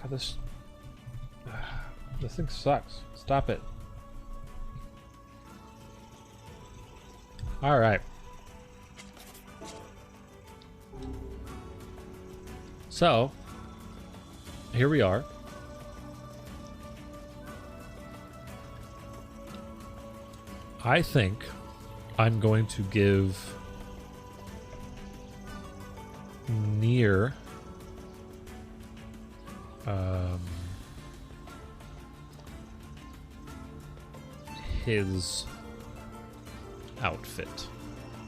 God, this thing sucks. Stop it. All right. So, here we are. I think I'm going to give Nier his outfit,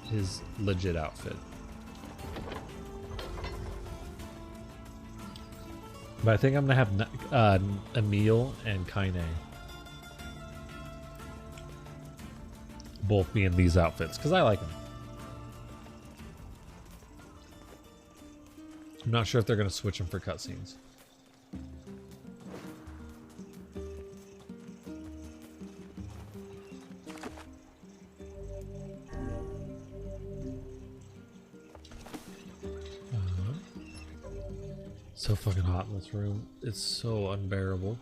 his legit outfit. But I think I'm gonna have Emil and Kaine both be in these outfits because I like them. I'm not sure if they're gonna switch them for cutscenes. So fucking hot in this room. It's so unbearable.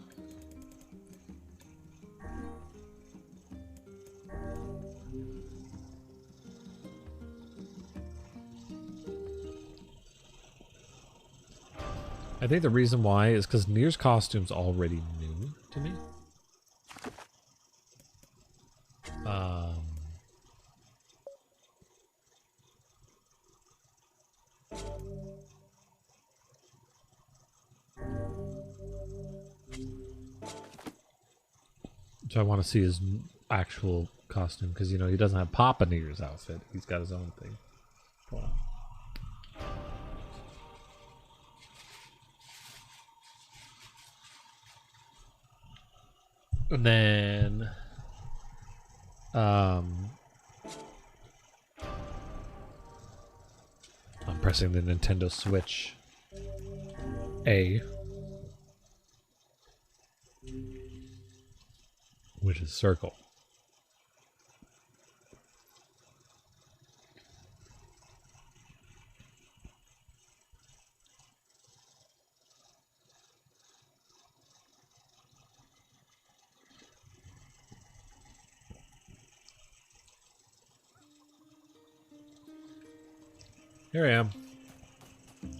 I think the reason why is because Nier's costume's already new to me. So I want to see his actual costume because, you know, he doesn't have Papa Nier's outfit. He's got his own thing. Wow. And then I'm pressing the Nintendo Switch A, which is circle. Here I am.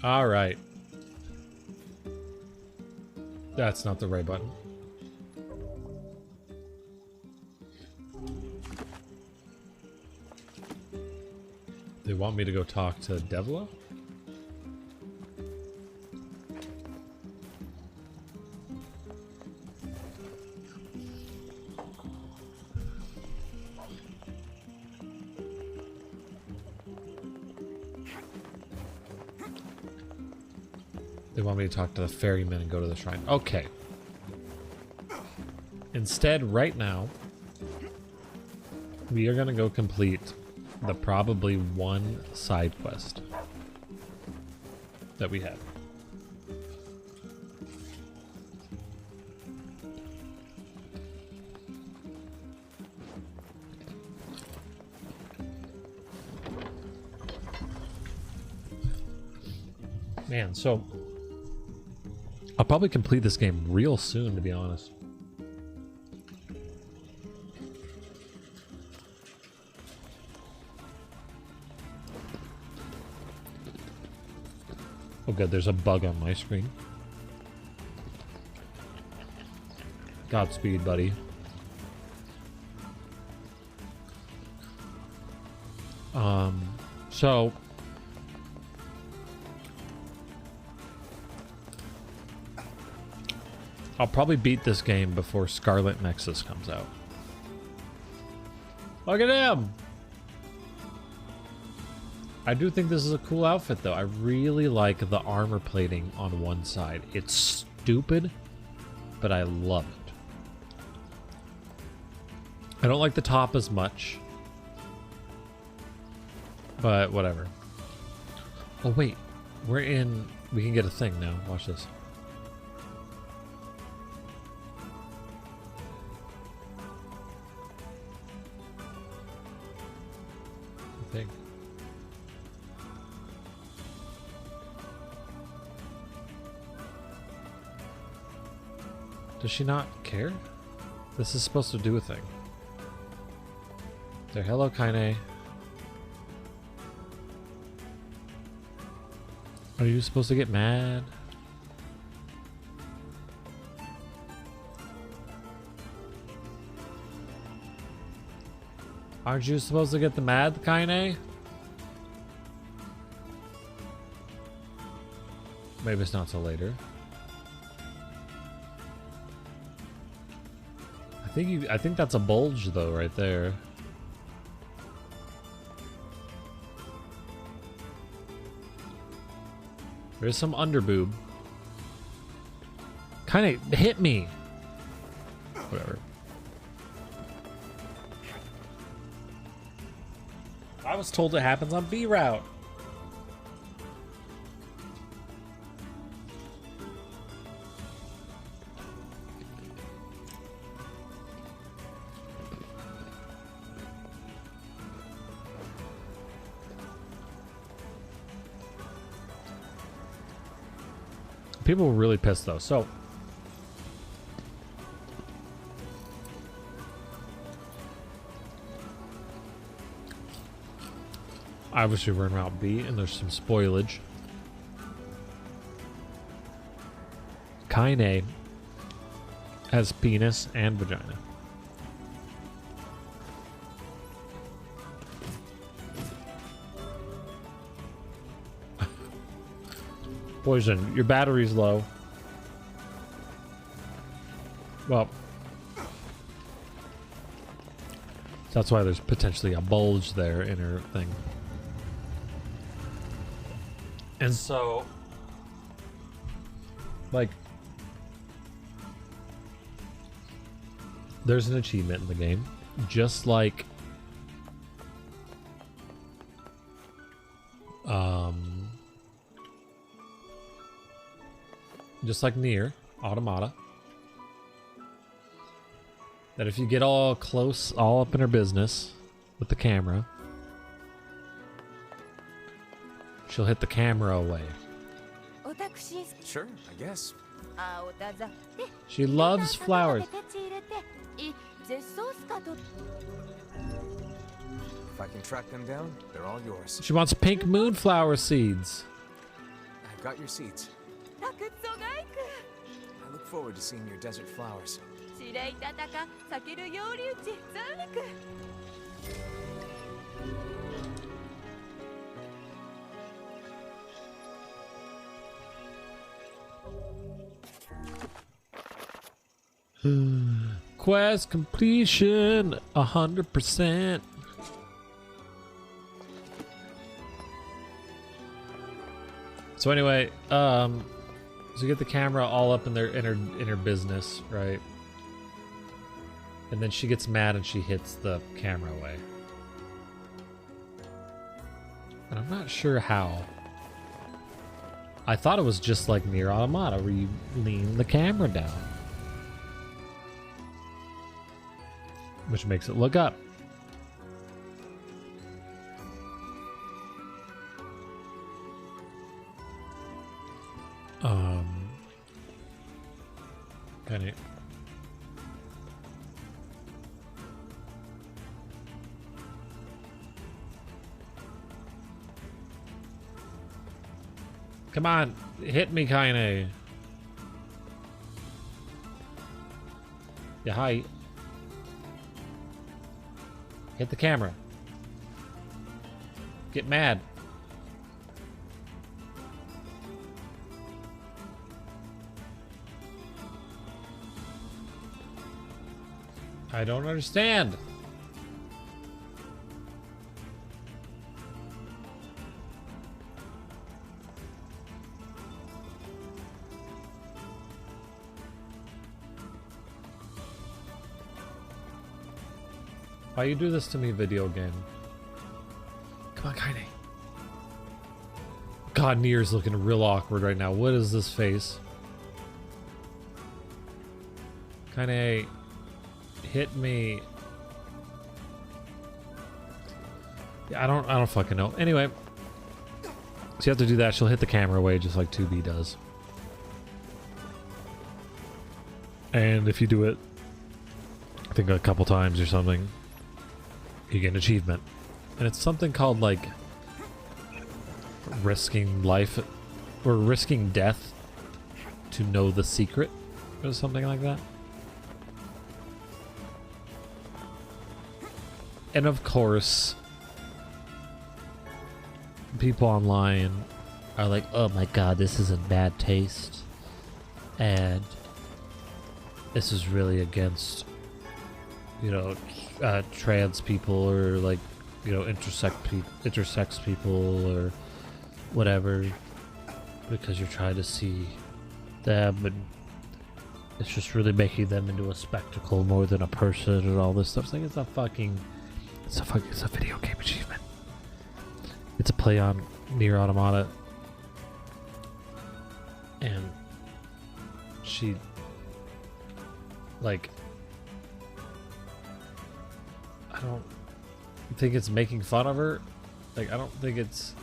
All right. That's not the right button. They want me to go talk to Devla? They want me to talk to the ferryman and go to the shrine. Okay. Instead, right now, we are going to go complete the probably one side quest that we have. Man, so I'll probably complete this game real soon, to be honest. Oh good, there's a bug on my screen. Godspeed, buddy. So I'll probably beat this game before Scarlet Nexus comes out. Look at him! I do think this is a cool outfit, though. I really like the armor plating on one side. It's stupid, but I love it. I don't like the top as much, but whatever. Oh, wait. We can get a thing now. Watch this. Thing. Does she not care? This is supposed to do a thing. There, hello, Kaine. Are you supposed to get mad? Aren't you supposed to get the mad, Kaine? Maybe it's not till later. I think that's a bulge though, right there. There's some underboob. Kinda hit me. Whatever. I was told it happens on B route. People were really pissed though, so obviously we're in Route B and there's some spoilage. Kaine has penis and vagina. Poison, your battery's low. Well, that's why there's potentially a bulge there in her thing. And so, like, there's an achievement in the game, just like Nier Automata, that if you get all close, all up in her business with the camera, she'll hit the camera away. Sure, I guess. She loves flowers. If I can track them down, they're all yours. She wants pink moonflower seeds. I've got your seeds. I look forward to seeing your desert flowers. Quest completion 100%. So anyway, so you get the camera all up in her business, right? And then she gets mad and she hits the camera away. And I'm not sure how. I thought it was just like Nier Automata where you lean the camera down, which makes it look up. Kinda. Come on, hit me, Kaine. Yeah, hi. Hit the camera. Get mad. I don't understand. Why you do this to me, video game? Come on, Kaine. God, Nier's looking real awkward right now. What is this face? Kaine, hit me. Yeah, I don't fucking know. Anyway, so you have to do that. She'll hit the camera away just like 2B does. And if you do it, I think a couple times or something, you get an achievement. And it's something called like risking life or risking death to know the secret or something like that. And of course, people online are like, oh my god, this is in bad taste. And this is really against, you know, trans people or like, you know, intersex people or whatever, because you're trying to see them and it's just really making them into a spectacle more than a person and all this stuff. It's like it's a video game achievement. It's a play on Nier Automata, and she like, I don't think it's making fun of her. Like, I don't think it's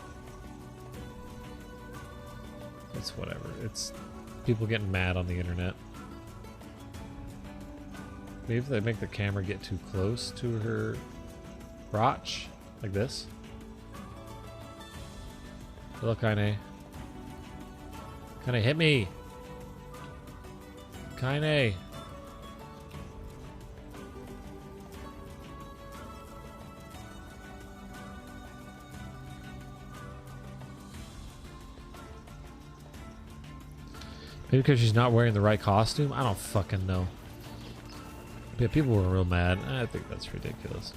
whatever. It's people getting mad on the internet. Maybe if they make the camera get too close to her crotch, like this. Look, Kaine. Kaine, hit me! Kaine! Maybe because she's not wearing the right costume? I don't fucking know. Yeah, people were real mad. I think that's ridiculous.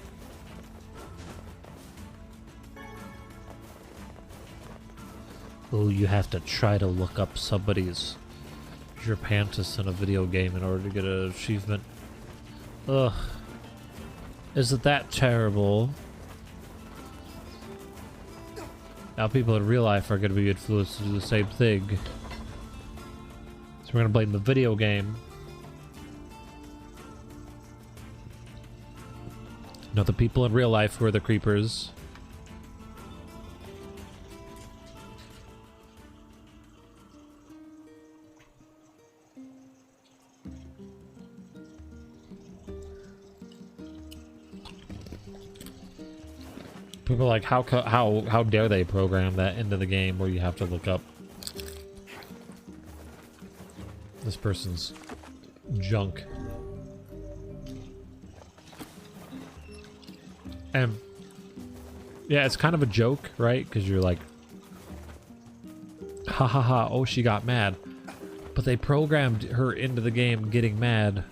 Oh, you have to try to look up somebody's Pantis in a video game in order to get an achievement. Ugh. Isn't that terrible? Now people in real life are going to be influenced to do the same thing. So we're going to blame the video game. Not the people in real life who are the creepers. People are like, how dare they program that into the game where you have to look up this person's junk. And yeah, it's kind of a joke, right? Because you're like, ha ha ha, oh, she got mad. But they programmed her into the game getting mad.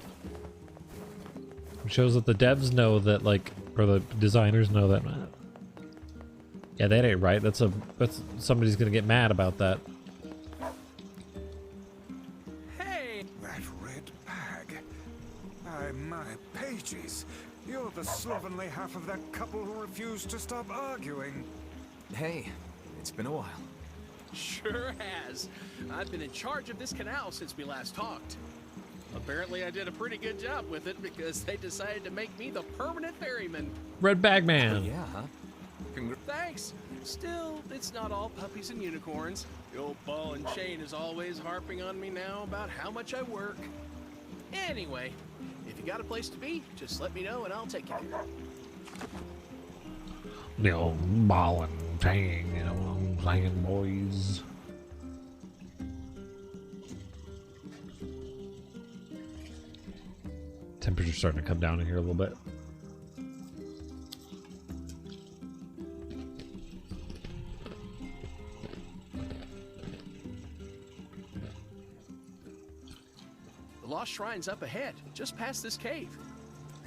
It shows that the devs know that, like, or the designers know that. Yeah, that ain't right. That's somebody's gonna get mad about that. Hey, that red bag. My pages. You're the slovenly half of that couple who refused to stop arguing. Hey, it's been a while. Sure has. I've been in charge of this canal since we last talked. Apparently I did a pretty good job with it because they decided to make me the permanent ferryman. Red Bag Man. Yeah, huh? Thanks. Still, it's not all puppies and unicorns. The old ball and chain is always harping on me now about how much I work. Anyway, if you got a place to be, just let me know and I'll take care of it. The old ball and chain, you know what I'm saying, boys. Temperature's starting to come down in here a little bit. The Lost Shrine's up ahead, just past this cave.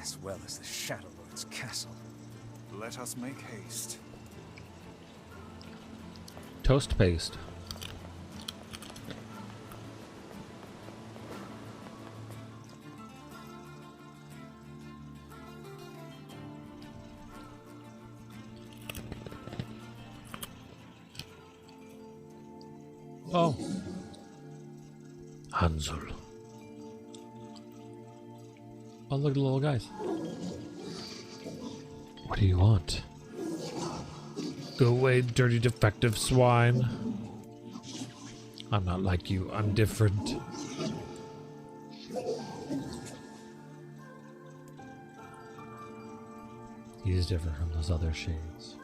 as well as the Shadow Lord's castle. Let us make haste. Toast paste. Oh. Hansel. Oh, look at the little guys. What do you want? Go away, dirty defective swine. I'm not like you. I'm different. He's different from those other shades.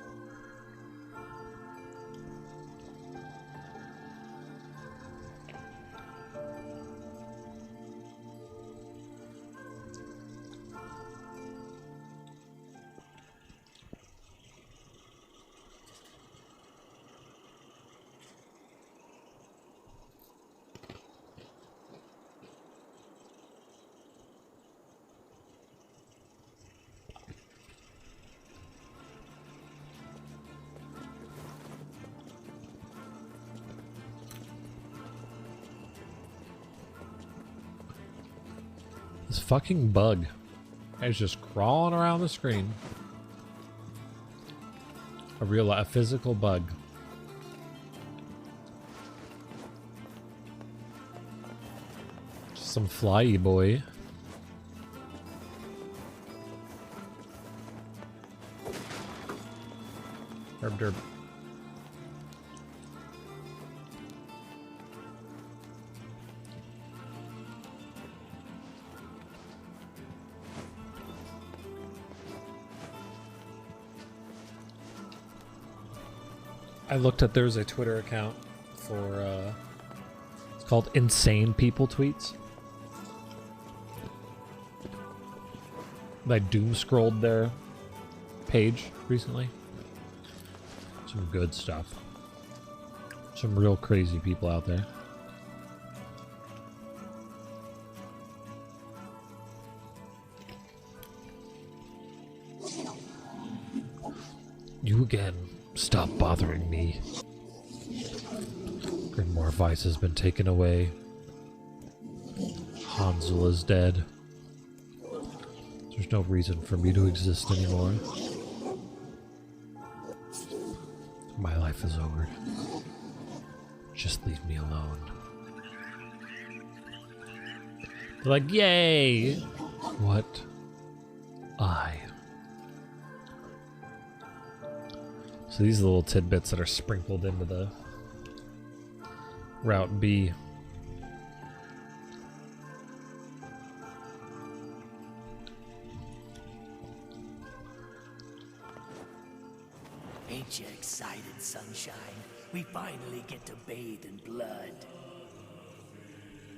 This fucking bug is just crawling around the screen. A physical bug. Just some flyy boy. Derp derp. I looked at, there's a Twitter account for, it's called Insane People Tweets. I doom scrolled their page recently. Some good stuff. Some real crazy people out there. You again. Stop bothering me. Grimoire Vice has been taken away. Hansel is dead. There's no reason for me to exist anymore. My life is over. Just leave me alone. They're like, yay! What? So these are the little tidbits that are sprinkled into the Route B. Ain't you excited, sunshine? We finally get to bathe in blood.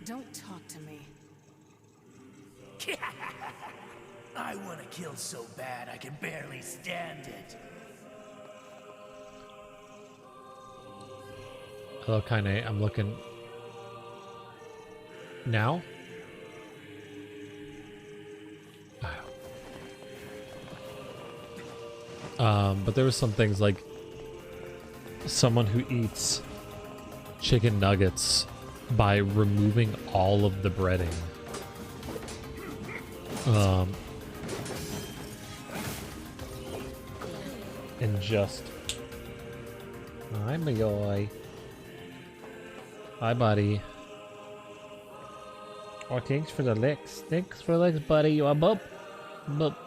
Don't talk to me. I want to kill so bad I can barely stand it. Hello, Kaine. I'm looking now. But there was some things like someone who eats chicken nuggets by removing all of the breading. And just... Hi, my boy. Hi, buddy. Oh, thanks for the licks. Thanks for the licks, buddy. You a bup. Bup.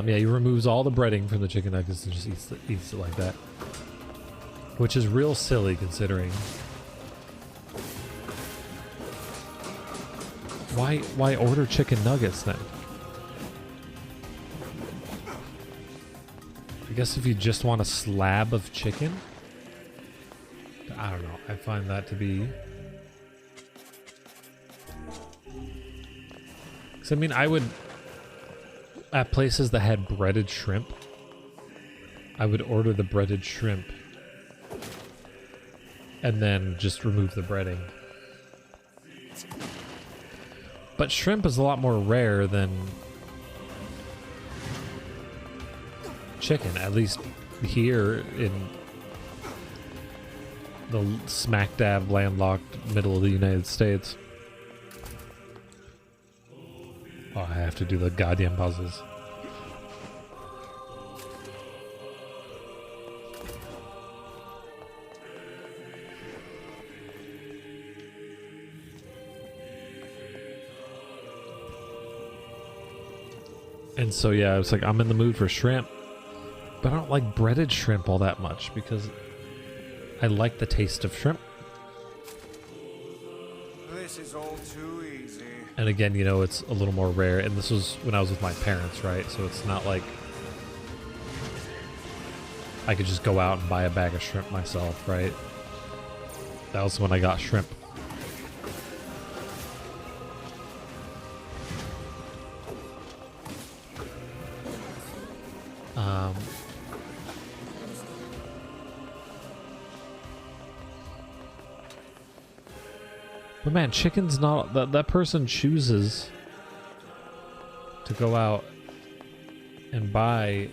Yeah, he removes all the breading from the chicken nuggets and just eats it like that. Which is real silly considering. Why order chicken nuggets then? I guess if you just want a slab of chicken? I don't know. I find that to be... Because, I mean, I would... At places that had breaded shrimp, I would order the breaded shrimp and then just remove the breading. But shrimp is a lot more rare than chicken, at least here in the smack dab landlocked middle of the United States. Oh, I have to do the goddamn puzzles. And so yeah, I was like, I'm in the mood for shrimp, but I don't like breaded shrimp all that much because I like the taste of shrimp. This is all too easy. And again, you know, it's a little more rare. And this was when I was with my parents, right? So it's not like I could just go out and buy a bag of shrimp myself, right? That was when I got shrimp. But man, chicken's not... That person chooses to go out and buy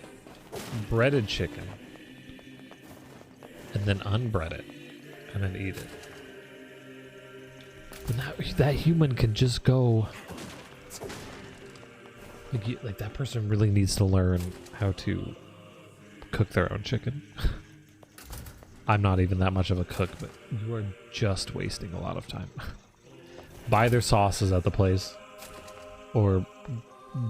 breaded chicken and then unbread it and then eat it. But that human can just go... Like that person really needs to learn how to cook their own chicken. I'm not even that much of a cook, but you are just wasting a lot of time. Buy their sauces at the place, or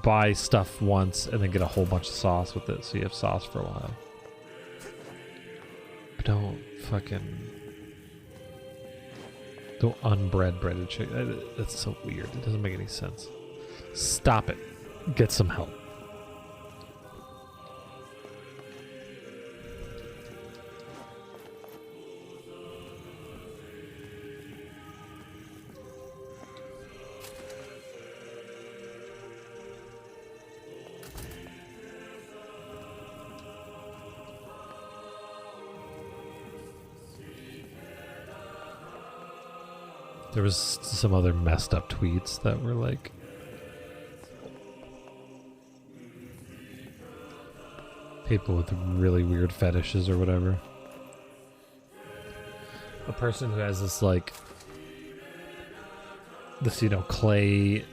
buy stuff once and then get a whole bunch of sauce with it so you have sauce for a while. But don't unbread breaded chicken. That's so weird. It doesn't make any sense. Stop it. Get some help. There was some other messed up tweets that were like, people with really weird fetishes or whatever. A person who has this like, this, you know, clay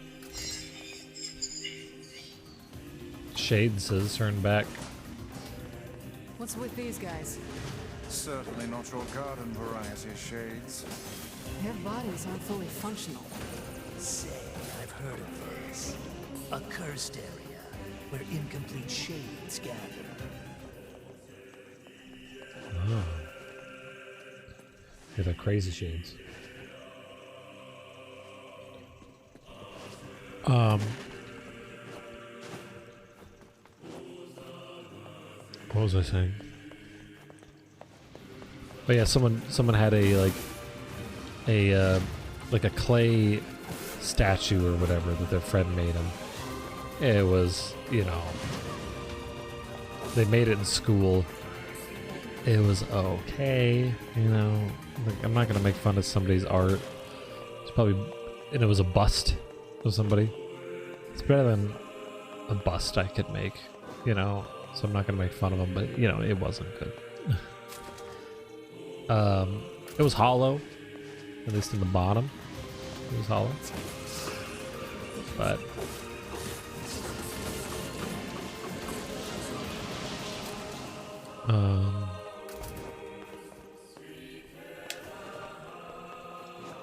shade says turn back. What's with these guys? Certainly not your garden variety shades. Their bodies aren't fully functional. Say, I've heard of this. A cursed area where incomplete shades gather. Oh. Yeah, they're crazy shades. What was I saying? Oh yeah, someone had a a clay statue or whatever that their friend made him. It was, you know, they made it in school. It was okay, you know. Like, I'm not gonna make fun of somebody's art. It's probably, and it was a bust of somebody. It's better than a bust I could make, you know. So I'm not gonna make fun of them, but you know, it wasn't good. It was hollow, at least in the bottom. It was hollow, but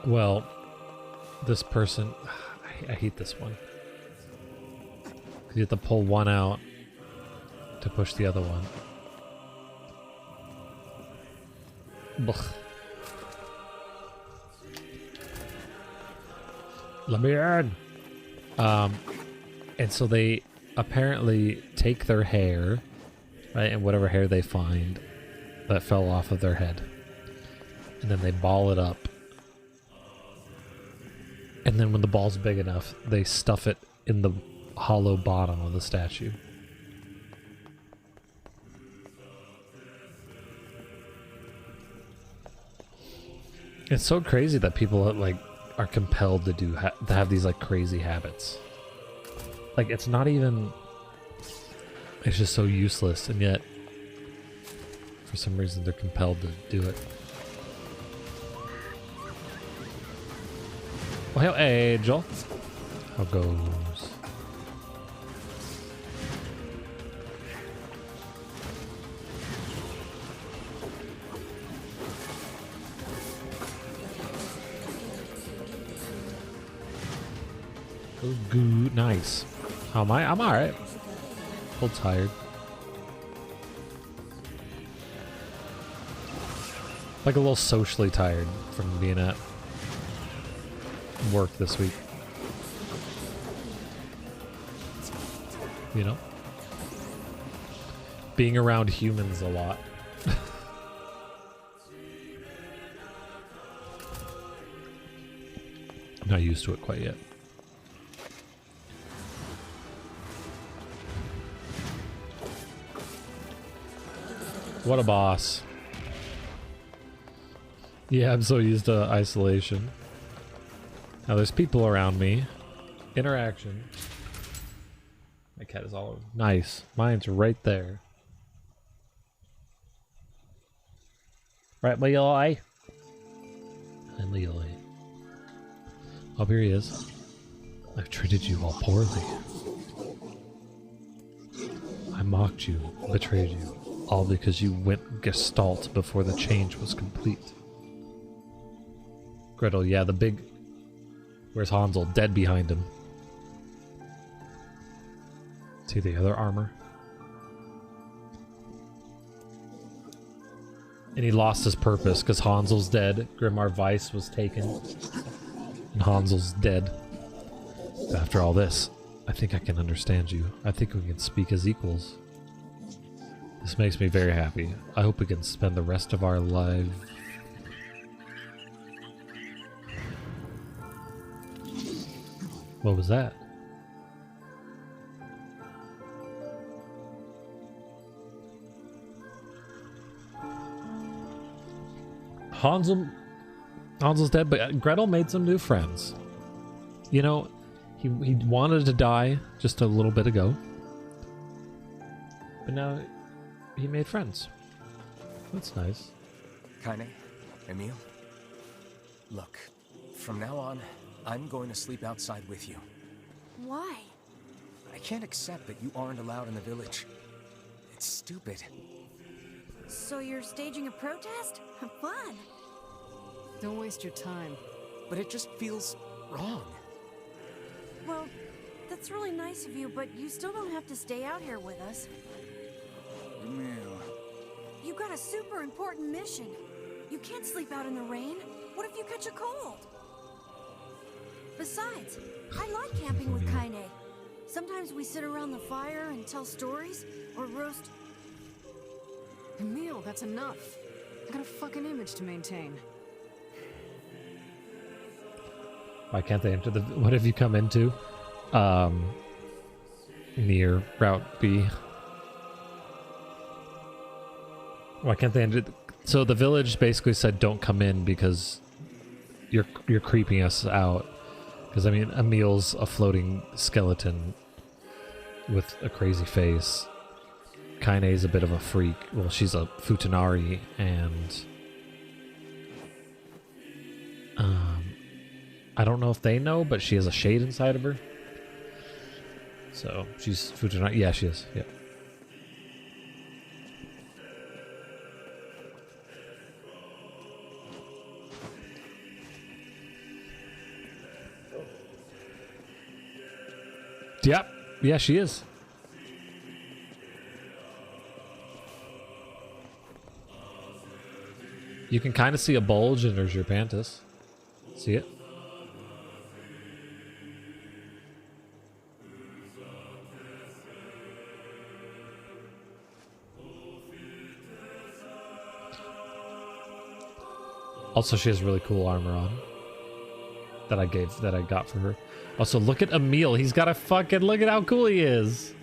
well, this person, I hate this one. You have to pull one out to push the other one. Blech. Let me in. And so they apparently take their hair, right, and whatever hair they find that fell off of their head, and then they ball it up. And then when the ball's big enough, they stuff it in the hollow bottom of the statue. It's so crazy that people like are compelled to to have these like crazy habits. Like, it's not even, it's just so useless, and yet for some reason they're compelled to do it. Well, hey, Joel. How goes? Good, nice. How am I? I'm alright. A little tired. Like a little socially tired from being at work this week. You know? Being around humans a lot. I'm not used to it quite yet. What a boss. Yeah, I'm so used to isolation. Now there's people around me. Interaction. My cat is all over. Nice. Mine's right there. Right, Leroy? And Leroy. Oh, here he is. I've treated you all poorly. I mocked you, betrayed you. All because you went gestalt before the change was complete. Gretel, yeah, the big... Where's Hansel? Dead behind him. See the other armor? And he lost his purpose because Hansel's dead. Grimar Weiss was taken. And Hansel's dead. After all this, I think I can understand you. I think we can speak as equals. This makes me very happy. I hope we can spend the rest of our lives. What was that? Hansel's dead, but Gretel made some new friends. You know, he wanted to die just a little bit ago. But now he made friends. That's nice. Kaine, Emil, look, from now on, I'm going to sleep outside with you. Why? I can't accept that you aren't allowed in the village. It's stupid. So you're staging a protest? Fun. Don't waste your time. But it just feels wrong. Well, that's really nice of you, but you still don't have to stay out here with us. Emil. You got a super important mission. You can't sleep out in the rain. What if you catch a cold? Besides, I like camping with Kaine. Sometimes we sit around the fire and tell stories, or roast... Emil, that's enough. I got a fucking image to maintain. Why can't they enter the... What have you come into? Near Route B. Why can't they enter... So the village basically said don't come in because you're creeping us out. Because, I mean, Emil's a floating skeleton with a crazy face. Kaine's a bit of a freak. Well, she's a futanari, and... I don't know if they know, but she has a shade inside of her. So, she's futanari. Yeah, she is. Yeah. Yep. Yeah, she is. You can kind of see a bulge and there's your pantis. See it? Also, she has really cool armor on that I got for her. Also, look at Emil. He's got a fucking... Look at how cool he is.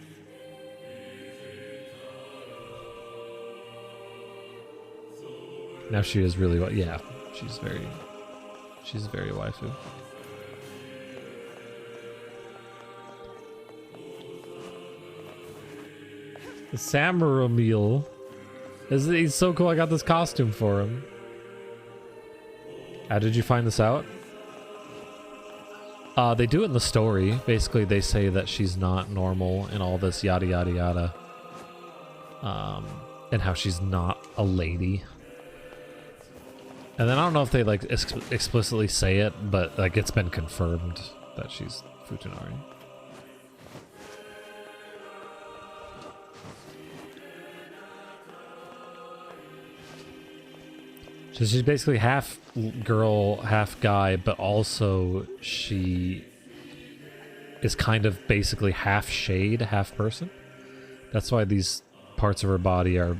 Now she is really... Yeah, she's very waifu. The Samurai Emil. He's so cool. I got this costume for him. How did you find this out? They do it in the story. Basically, they say that she's not normal and all this yada yada yada. And how she's not a lady. And then I don't know if they like explicitly say it, but like it's been confirmed that she's futanari. So she's basically half girl, half guy, but also she is kind of basically half shade, half person. That's why these parts of her body are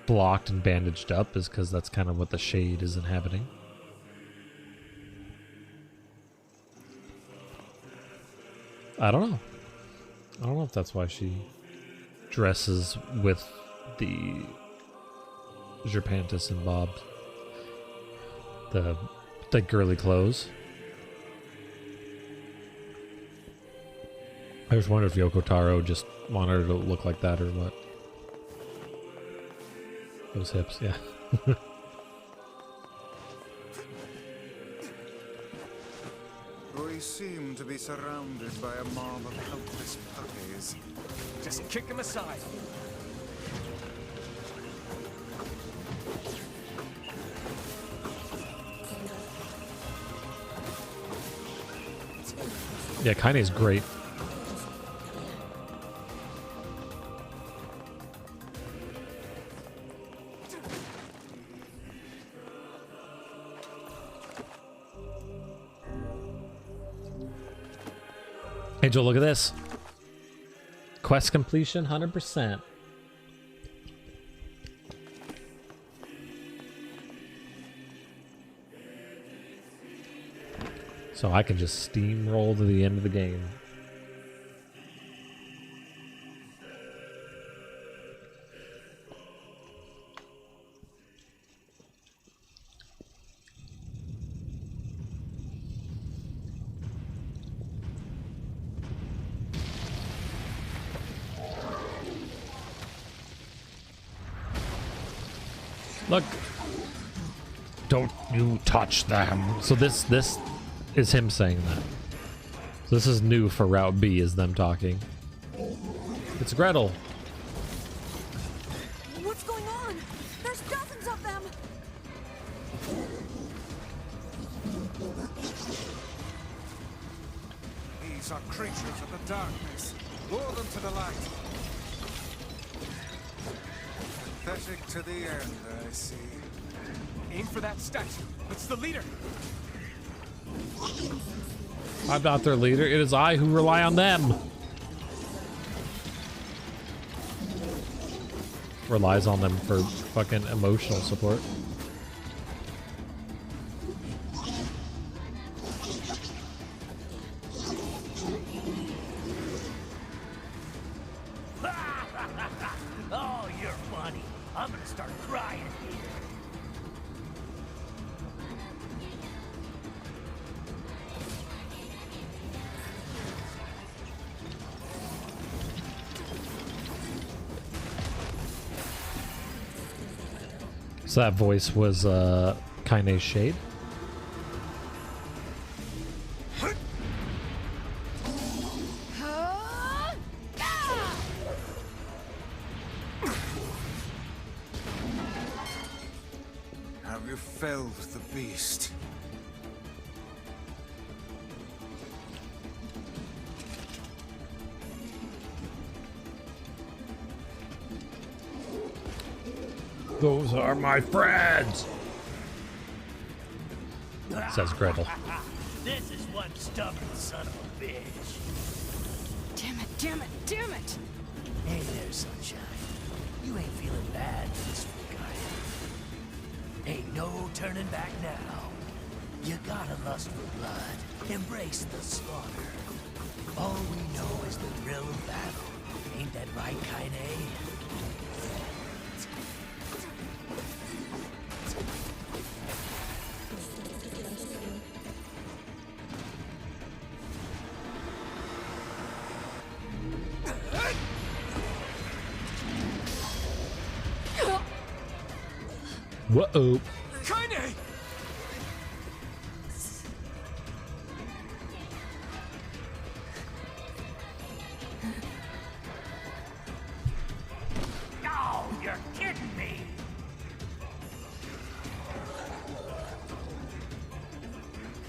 blocked and bandaged up, is because that's kind of what the shade is inhabiting. I don't know. I don't know if that's why she dresses with the Gerpantis and Bob. The girly clothes. I just wonder if Yoko Taro just wanted her to look like that or what. Those hips, yeah. We seem to be surrounded by a mob of helpless puppies. Just kick him aside. Yeah, Kaine's great. Hey Joel, look at this. Quest completion, 100%. So I can just steamroll to the end of the game. Look. Don't you touch them. So this is him saying that. So this is new for Route B, is them talking. It's Gretel. What's going on? There's dozens of them! These are creatures of the darkness. Lure them to the light. Pathetic to the end, I see. Aim for that statue. It's the leader. I'm not their leader. It is I who rely on them. Relies on them for fucking emotional support. Oh, you're funny. I'm gonna start crying here. So that voice was Kaine's Shade. Have you felled the beast? Those are my friends, says Gretel. This is one stubborn son of a bitch. Damn it, damn it, damn it! Hey there, sunshine. You ain't feeling bad this week, are you? Ain't no turning back now. You gotta lust for blood. Embrace the slaughter. All we know is the thrill of battle. Ain't that right, Kaine? Whoa. Kaine! Oh, you're kidding me!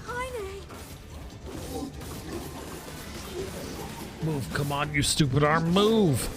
Kaine! Move, come on, you stupid arm, move!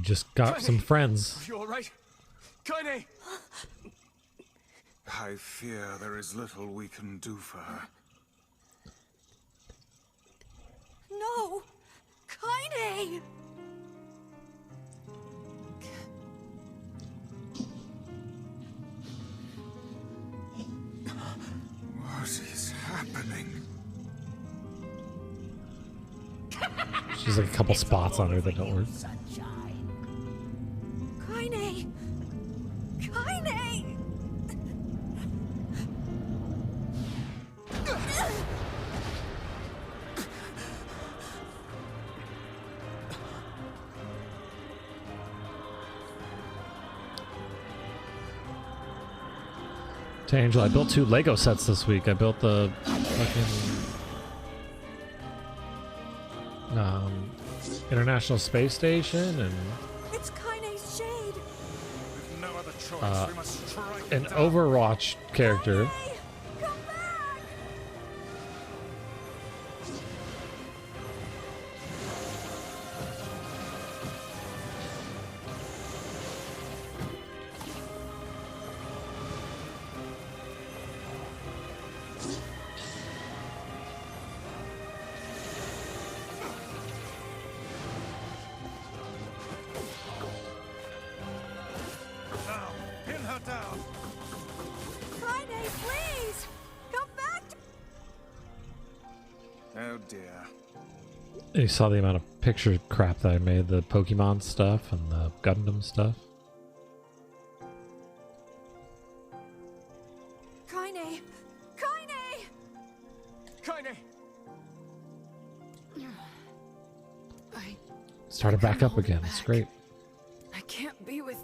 You just got some friends. You all right? Kaine! I fear there is little we can do for her. No! Kaine! What is happening? She's like a couple spots on her that don't work. Kaine! Kaine! To Angela, I built 2 Lego sets this week. I built the fucking International Space Station and It's Kaine's shade! With no other choice, we must strike an it down. Overwatch character. Hey! Come back! Now, pin her down. Kaine, please! Come back! Oh dear. You saw the amount of picture crap that I made, the Pokemon stuff and the Gundam stuff. Kaine! Kaine! Kaine! Started back up again. It's great. I can't be with...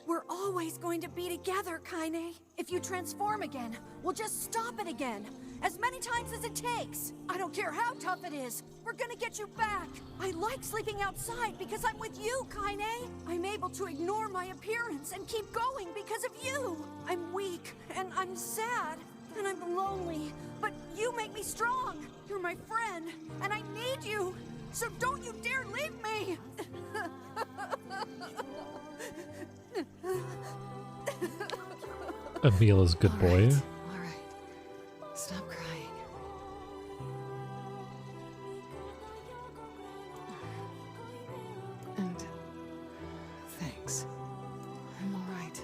We're always going to be together, Kaine. If you transform again, we'll just stop it again. As many times as it takes. I don't care how tough it is. We're gonna get you back. I like sleeping outside because I'm with you, Kaine. I'm able to ignore my appearance and keep going because of you. I'm weak, and I'm sad, and I'm lonely. But you make me strong. You're my friend, and I need you. So don't you dare leave me. Emil is good boy. All right. Stop crying. And thanks. I'm all right.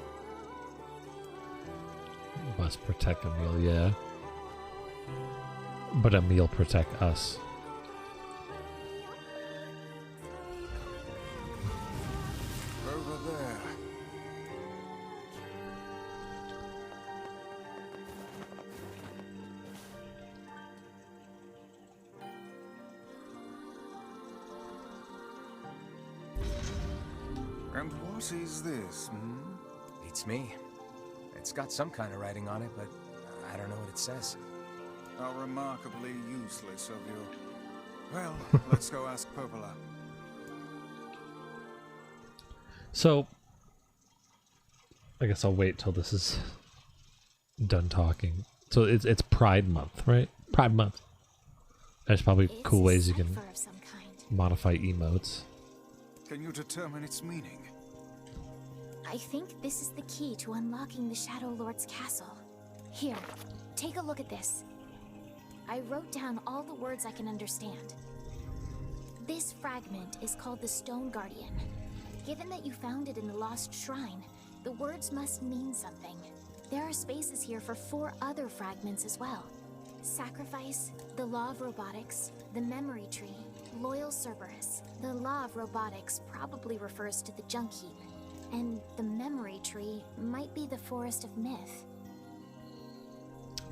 Must protect Emil, yeah. But Emil protect us. Over there. And what is this, hmm? Beats me. It's got some kind of writing on it, but I don't know what it says. How remarkably useless of you. Well, let's go ask Popola. So, I guess I'll wait till this is done talking. So it's Pride Month, right? Pride Month. There's probably cool ways you can of some kind. modify emotes. Can you determine its meaning? I think this is the key to unlocking the Shadow Lord's castle. Here, take a look at this. I wrote down all the words I can understand. This fragment is called the Stone Guardian. Given that you found it in the Lost Shrine, the words must mean something. There are spaces here for 4 other fragments as well. Sacrifice, the Law of Robotics, the Memory Tree, Loyal Cerberus. The Law of Robotics probably refers to the Junk Heap, and the Memory Tree might be the Forest of Myth.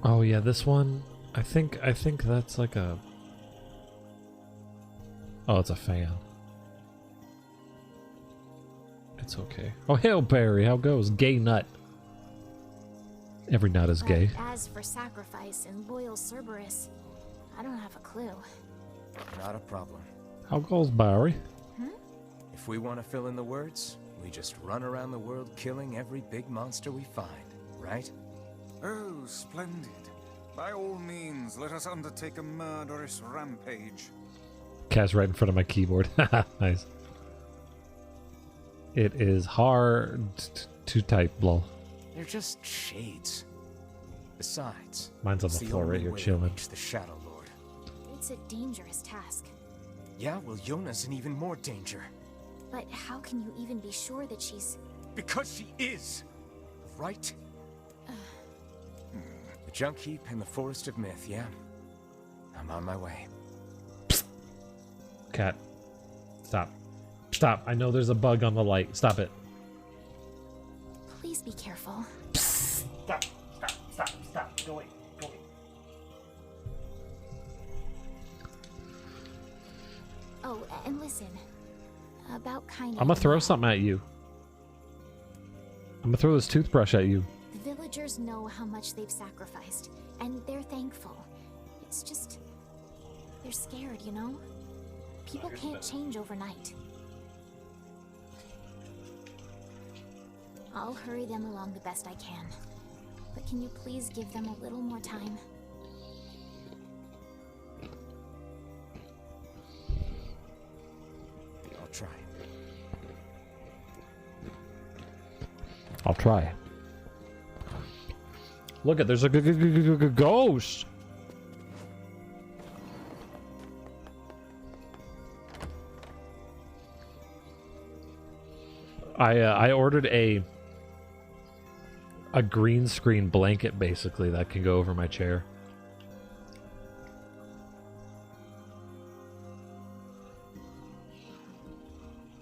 Oh yeah, this one. I think that's like a. Oh, it's a fan. It's okay. Oh, hell, Barry, how goes? Gay nut. Every nut is gay. As for Sacrifice and Loyal Cerberus, I don't have a clue. Not a problem. How goes, Barry? If we want to fill in the words, we just run around the world killing every big monster we find, right? Oh, splendid. By all means, let us undertake a murderous rampage. Cat's right in front of my keyboard. Nice. It is hard to type, lol. They're just shades. Besides, Mine's on it's the floor right only here way to chilling. reach the Shadow Lord. It's a dangerous task. Yeah, well, Yona's in even more danger. But how can you even be sure that she's... Because she is! Right? The junk heap and the Forest of Myth, yeah? I'm on my way. Cat. Stop. Stop. I know there's a bug on the light. Stop it. Please be careful. Stop. Go away. Oh, and listen. About kind of... I'm gonna throw something at you. I'm gonna throw this toothbrush at you. The villagers know how much they've sacrificed, and they're thankful. It's just... they're scared, you know? People can't change overnight. I'll hurry them along the best I can. But can you please give them a little more time? I'll try. Look at, there's a ghost. I ordered a green screen blanket basically that can go over my chair.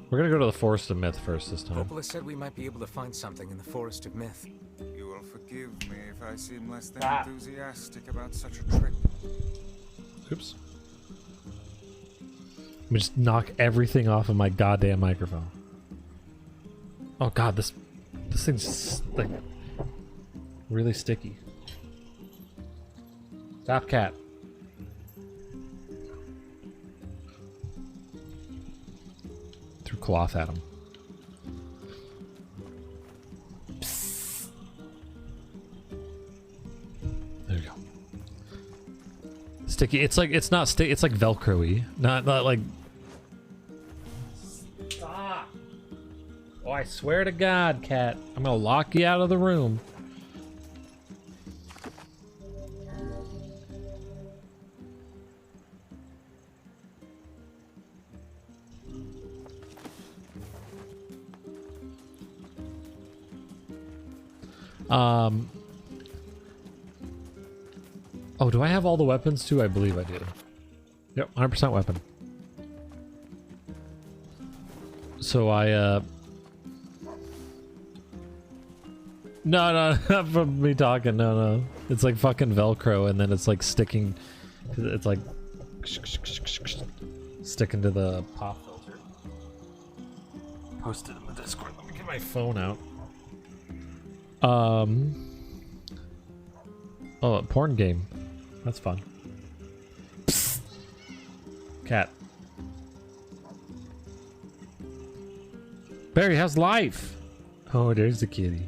We're gonna go to the Forest of Myth first this time. Popola said we might be able to find something in the Forest of Myth. You will forgive me if I seem less than enthusiastic about such a trip. Oops. Let me just knock everything off of my goddamn microphone. Oh god, this thing's like really sticky. Stop, cat. Threw cloth at him. There you go. Sticky. It's like, it's not sticky. It's like Velcro-y. Not like. Stop. Oh, I swear to God, cat. I'm gonna lock you out of the room. Oh, do I have all the weapons too? I believe I do. Yep, 100% weapon. So I, No, not from me talking, no. It's like fucking Velcro and then it's like sticking, it's like sticking to the pop filter. Posted in the Discord. Let me get my phone out. Oh, a porn game. That's fun. Psst. Cat. Barry, how's life? Oh, there's the kitty.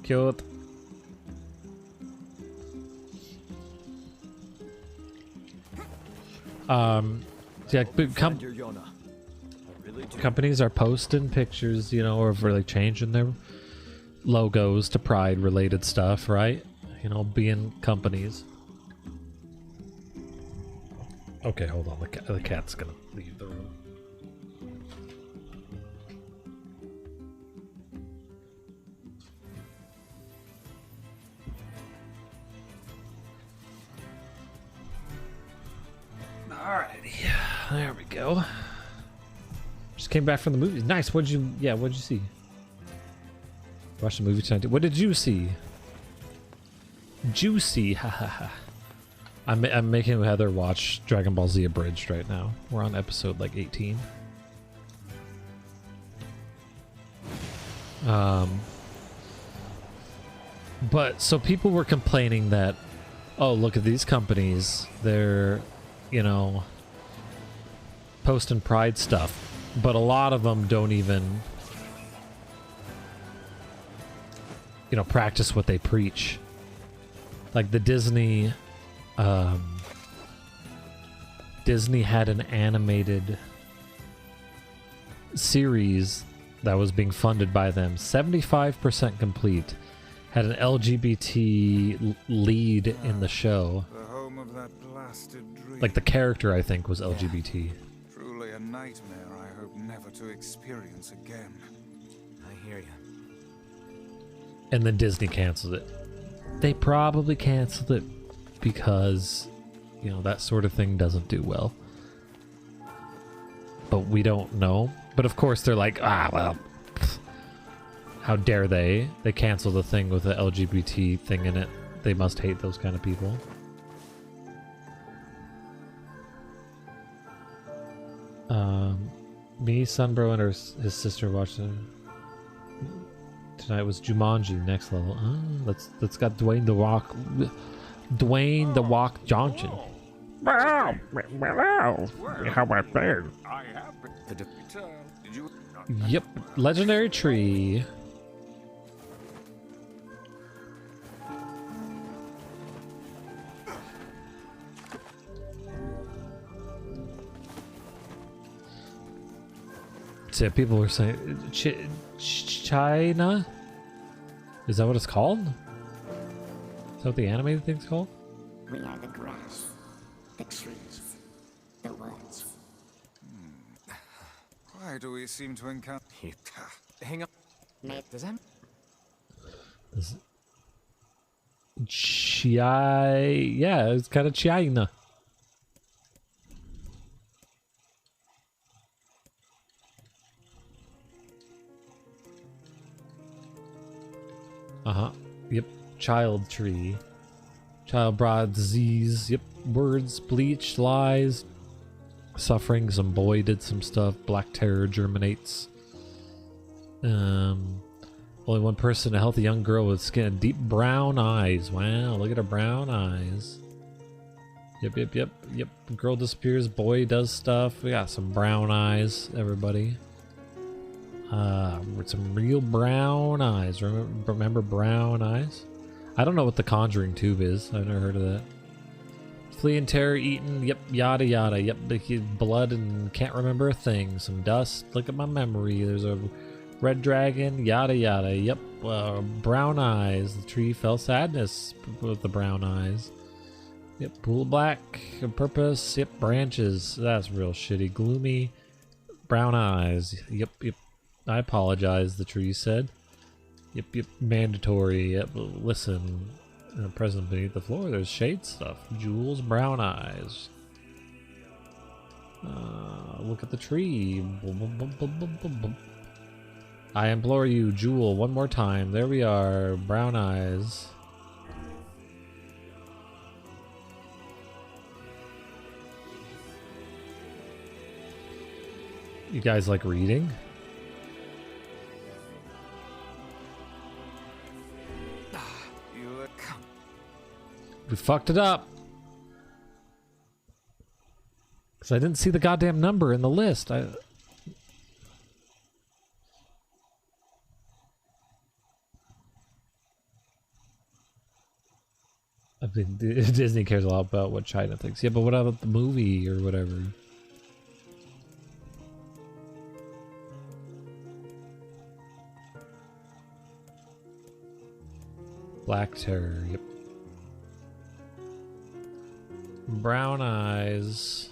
Cute. Yeah, but companies are posting pictures, you know, of really changing their logos to Pride related stuff, right? You know, being companies. Okay, hold on. The cat's gonna leave the room. Alrighty, there we go. Just came back from the movies. Nice. What'd you see? Watched the movie tonight. What did you see? Juicy, hahaha. I'm making Heather watch Dragon Ball Z Abridged right now. We're on episode like 18. But so people were complaining that, oh, look at these companies, they're, you know, posting Pride stuff, but a lot of them don't even, you know, practice what they preach. Like the Disney had an animated series that was being funded by them, 75% complete, had an LGBT lead in the show. The home of that blasted dream. Like the character, I think, was LGBT. Truly a nightmare I hope never to experience again. I hear you. And then Disney canceled it. They probably canceled it because, you know, that sort of thing doesn't do well. But we don't know. But of course they're like, well, how dare they? They canceled the thing with the LGBT thing in it. They must hate those kind of people. Me, Sunbro, and his sister watched it. Tonight was Jumanji, next level. That's got Dwayne the Rock Johnson. How about that? I have been. Did you? Yep, legendary tree. So people were saying, China? Is that what it's called? Is that what the animated thing's called? We are the grass, the trees, the woods. Why do we seem to encounter? Hang up. Does that? Yeah, it's kind of China. Yep. Child tree. Child brought disease. Yep. Words, bleach, lies. Suffering. Some boy did some stuff. Black terror germinates. Only one person, a healthy young girl with skin and deep brown eyes. Wow, look at her brown eyes. Yep. Girl disappears, boy does stuff. We got some brown eyes, everybody. With some real brown eyes. Remember brown eyes? I don't know what the Conjuring tube is. I've never heard of that. Flea and terror eaten. Yep, yada yada. Yep, blood and can't remember a thing. Some dust. Look at my memory. There's a red dragon. Yada yada. Yep, brown eyes. The tree fell sadness with the brown eyes. Yep, pool of black. Purpose. Yep, branches. That's real shitty. Gloomy. Brown eyes. Yep. I apologize, the tree said. Yep, mandatory. Yep, listen. Present beneath the floor, there's shade stuff. Jewels, brown eyes. Look at the tree. I implore you, Jewel, one more time. There we are. Brown eyes. You guys like reading? We fucked it up. Because I didn't see the goddamn number in the list. I mean, Disney cares a lot about what China thinks. Yeah, but what about the movie or whatever? Black Terror, yep. Brown eyes.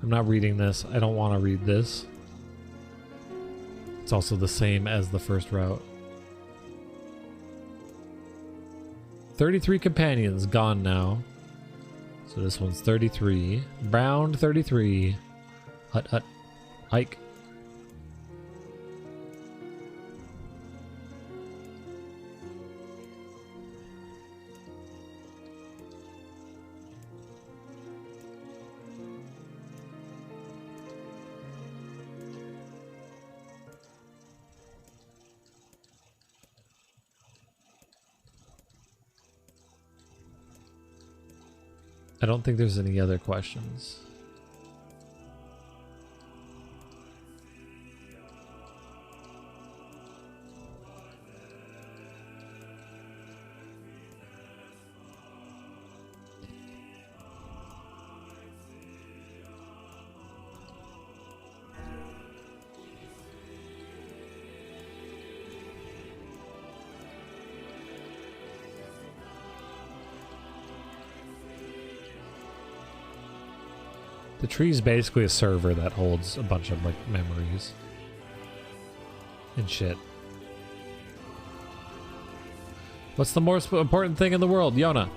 I'm not reading this. I don't want to read this. It's also the same as the first route. 33 companions gone now. So this one's 33. Brown 33. Hut. Hike. I don't think there's any other questions. The tree's basically a server that holds a bunch of like memories and shit. What's the most important thing in the world, Yona?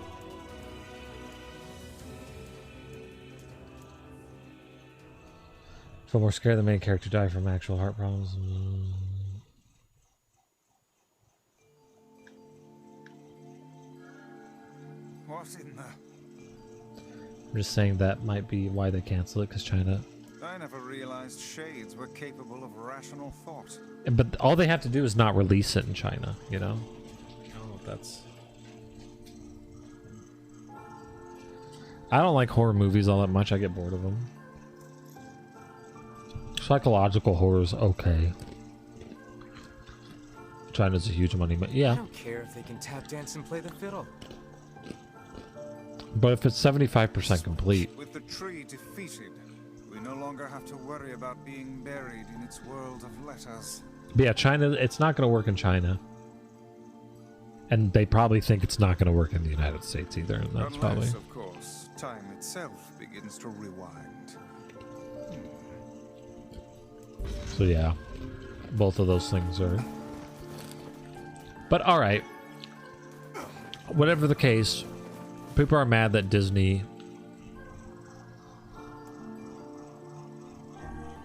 Feel more scared the main character die from actual heart problems. What's in there? I'm just saying that might be why they cancel it, because China. I never realized shades were capable of rational thought. But all they have to do is not release it in China, you know? I don't know if that's. I don't like horror movies all that much. I get bored of them. Psychological horror is okay. China's a huge money, but yeah. I don't care if they can tap dance and play the fiddle. But if it's 75% complete. With the tree defeated, we no longer have to worry about being buried in its world of letters. But yeah, China, it's not going to work in China. And they probably think it's not going to work in the United States either. And that's Unless, probably. of course, time itself begins to rewind. So yeah, both of those things are. But alright. Whatever the case, people are mad that Disney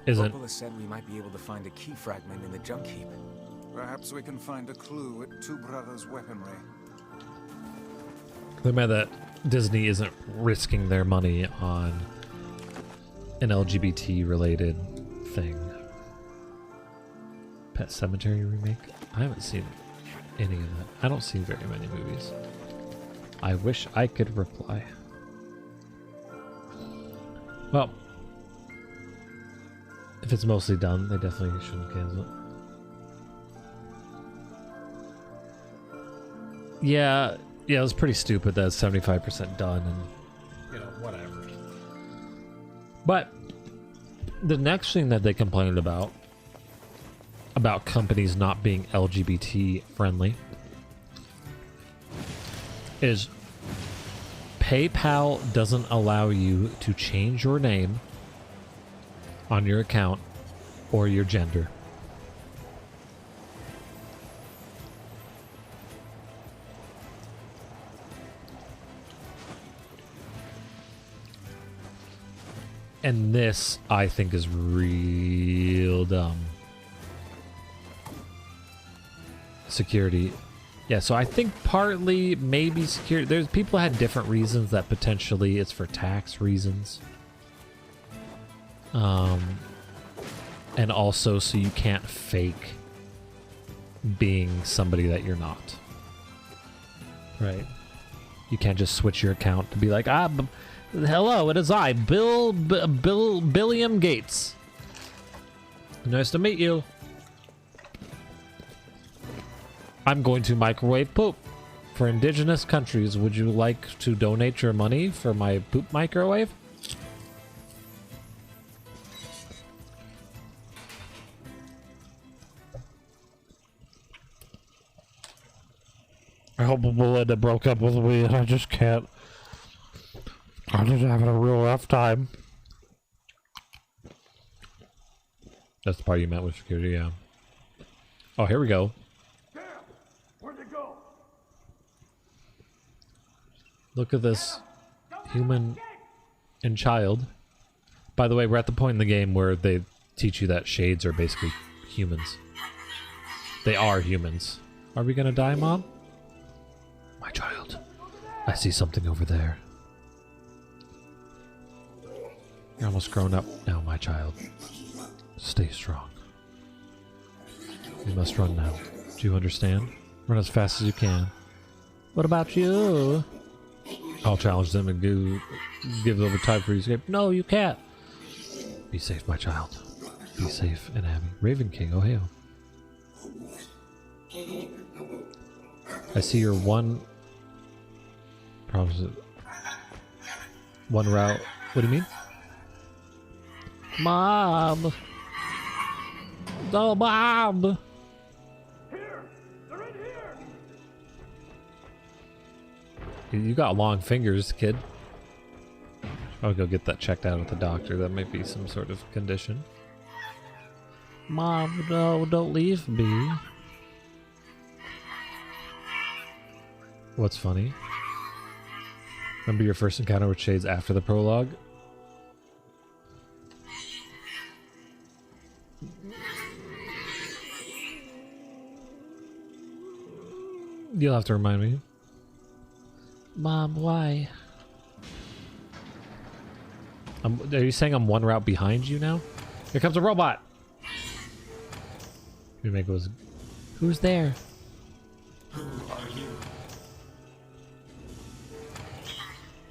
isn't. Opala said we might be able to find a key fragment in the junk heap. Perhaps we can find a clue at Two Brothers' weaponry. They're mad that Disney isn't risking their money on an LGBT related thing. Pet Cemetery remake? I haven't seen any of that. I don't see very many movies. I wish I could reply. Well, if it's mostly done, they definitely shouldn't cancel it. Yeah, it was pretty stupid that it's 75% done and, you know, whatever. But the next thing that they complained about companies not being LGBT friendly is PayPal doesn't allow you to change your name on your account or your gender. And this, I think, is real dumb. Security. Yeah, so I think partly maybe security. There's people had different reasons that potentially it's for tax reasons. And also so you can't fake being somebody that you're not. Right? You can't just switch your account to be like, hello, it is I, Billiam Gates. Nice to meet you. I'm going to microwave poop. For indigenous countries, would you like to donate your money for my poop microwave? I hope Belinda broke up with me. I just can't. I'm just having a real rough time. That's the part you meant with security, yeah. Oh, here we go. Look at this human and child. By the way, we're at the point in the game where they teach you that shades are basically humans. They are humans. Are we gonna die, Mom? My child. I see something over there. You're almost grown up now, my child. Stay strong. You must run now. Do you understand? Run as fast as you can. What about you? I'll challenge them and give them a time for you to escape. No, you can't. Be safe, my child. Be safe and happy. Raven King, oh hail. I see your one route. What do you mean? Mom! No, Mom! You got long fingers, kid. I'll go get that checked out at the doctor. That might be some sort of condition. Mom, no, don't leave me. What's funny? Remember your first encounter with shades after the prologue? You'll have to remind me. Mom, why? Are you saying I'm one route behind you now? Here comes a robot! Remake goes, who's there? Who are you?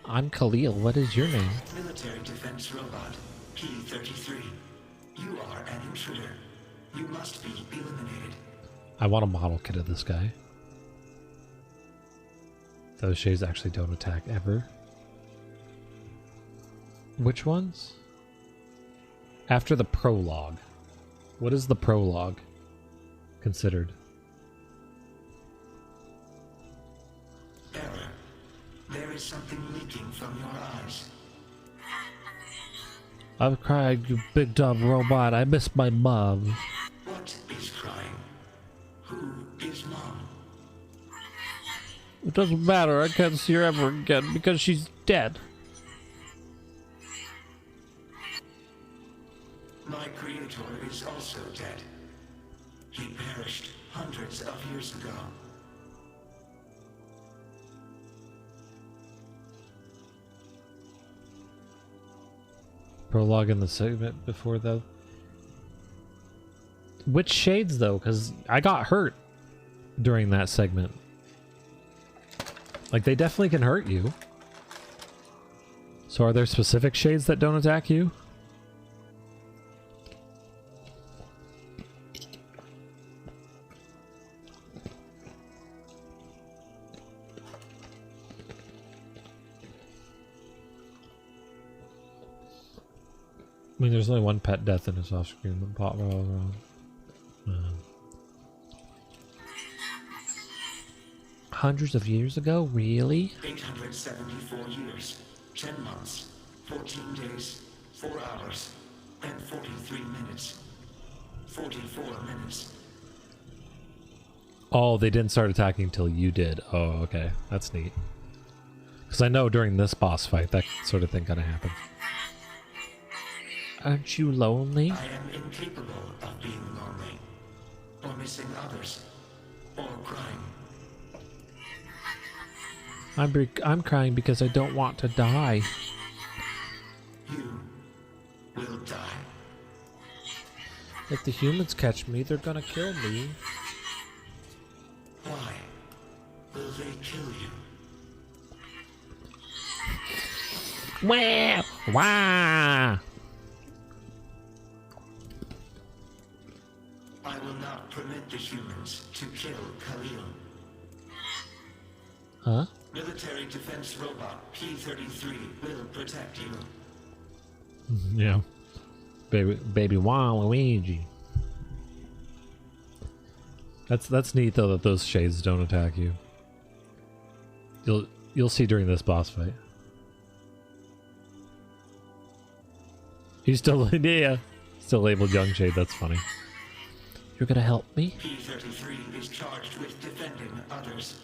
I'm Khalil. What is your name? Military defense robot, P-33. You are an intruder. You must be eliminated. I want a model kit of this guy. Those shades actually don't attack ever. Which ones? After the prologue. What is the prologue considered? Error. There is something leaking from your eyes. I'm crying, you big dumb robot. I miss my mom. What is crying? Who is Mom? It doesn't matter. I can't see her ever again because she's dead. My creator is also dead. He perished hundreds of years ago. Prologue in the segment before though. Which shades though? Because I got hurt during that segment. Like they definitely can hurt you. So are there specific shades that don't attack you? I mean, there's only one pet death in his off-screen. The pot around. Hundreds of years ago? Really? 874 years, 10 months, 14 days, 4 hours, and 43 minutes. 44 minutes. Oh, they didn't start attacking until you did. Oh, okay. That's neat. Because I know during this boss fight, that sort of thing kind of happened. Aren't you lonely? I am incapable of being lonely, or missing others, or crying. I'm crying because I don't want to die. You will die. If the humans catch me, they're gonna kill me. Why will they kill you? Wah! Wah! I will not permit the humans to kill Khalil. Huh? Military defense robot P-33 will protect you. Yeah. Baby Waluigi. That's neat though that those shades don't attack you. You'll see during this boss fight. He's still still labeled young shade, that's funny. You're gonna help me? P-33 is charged with defending others.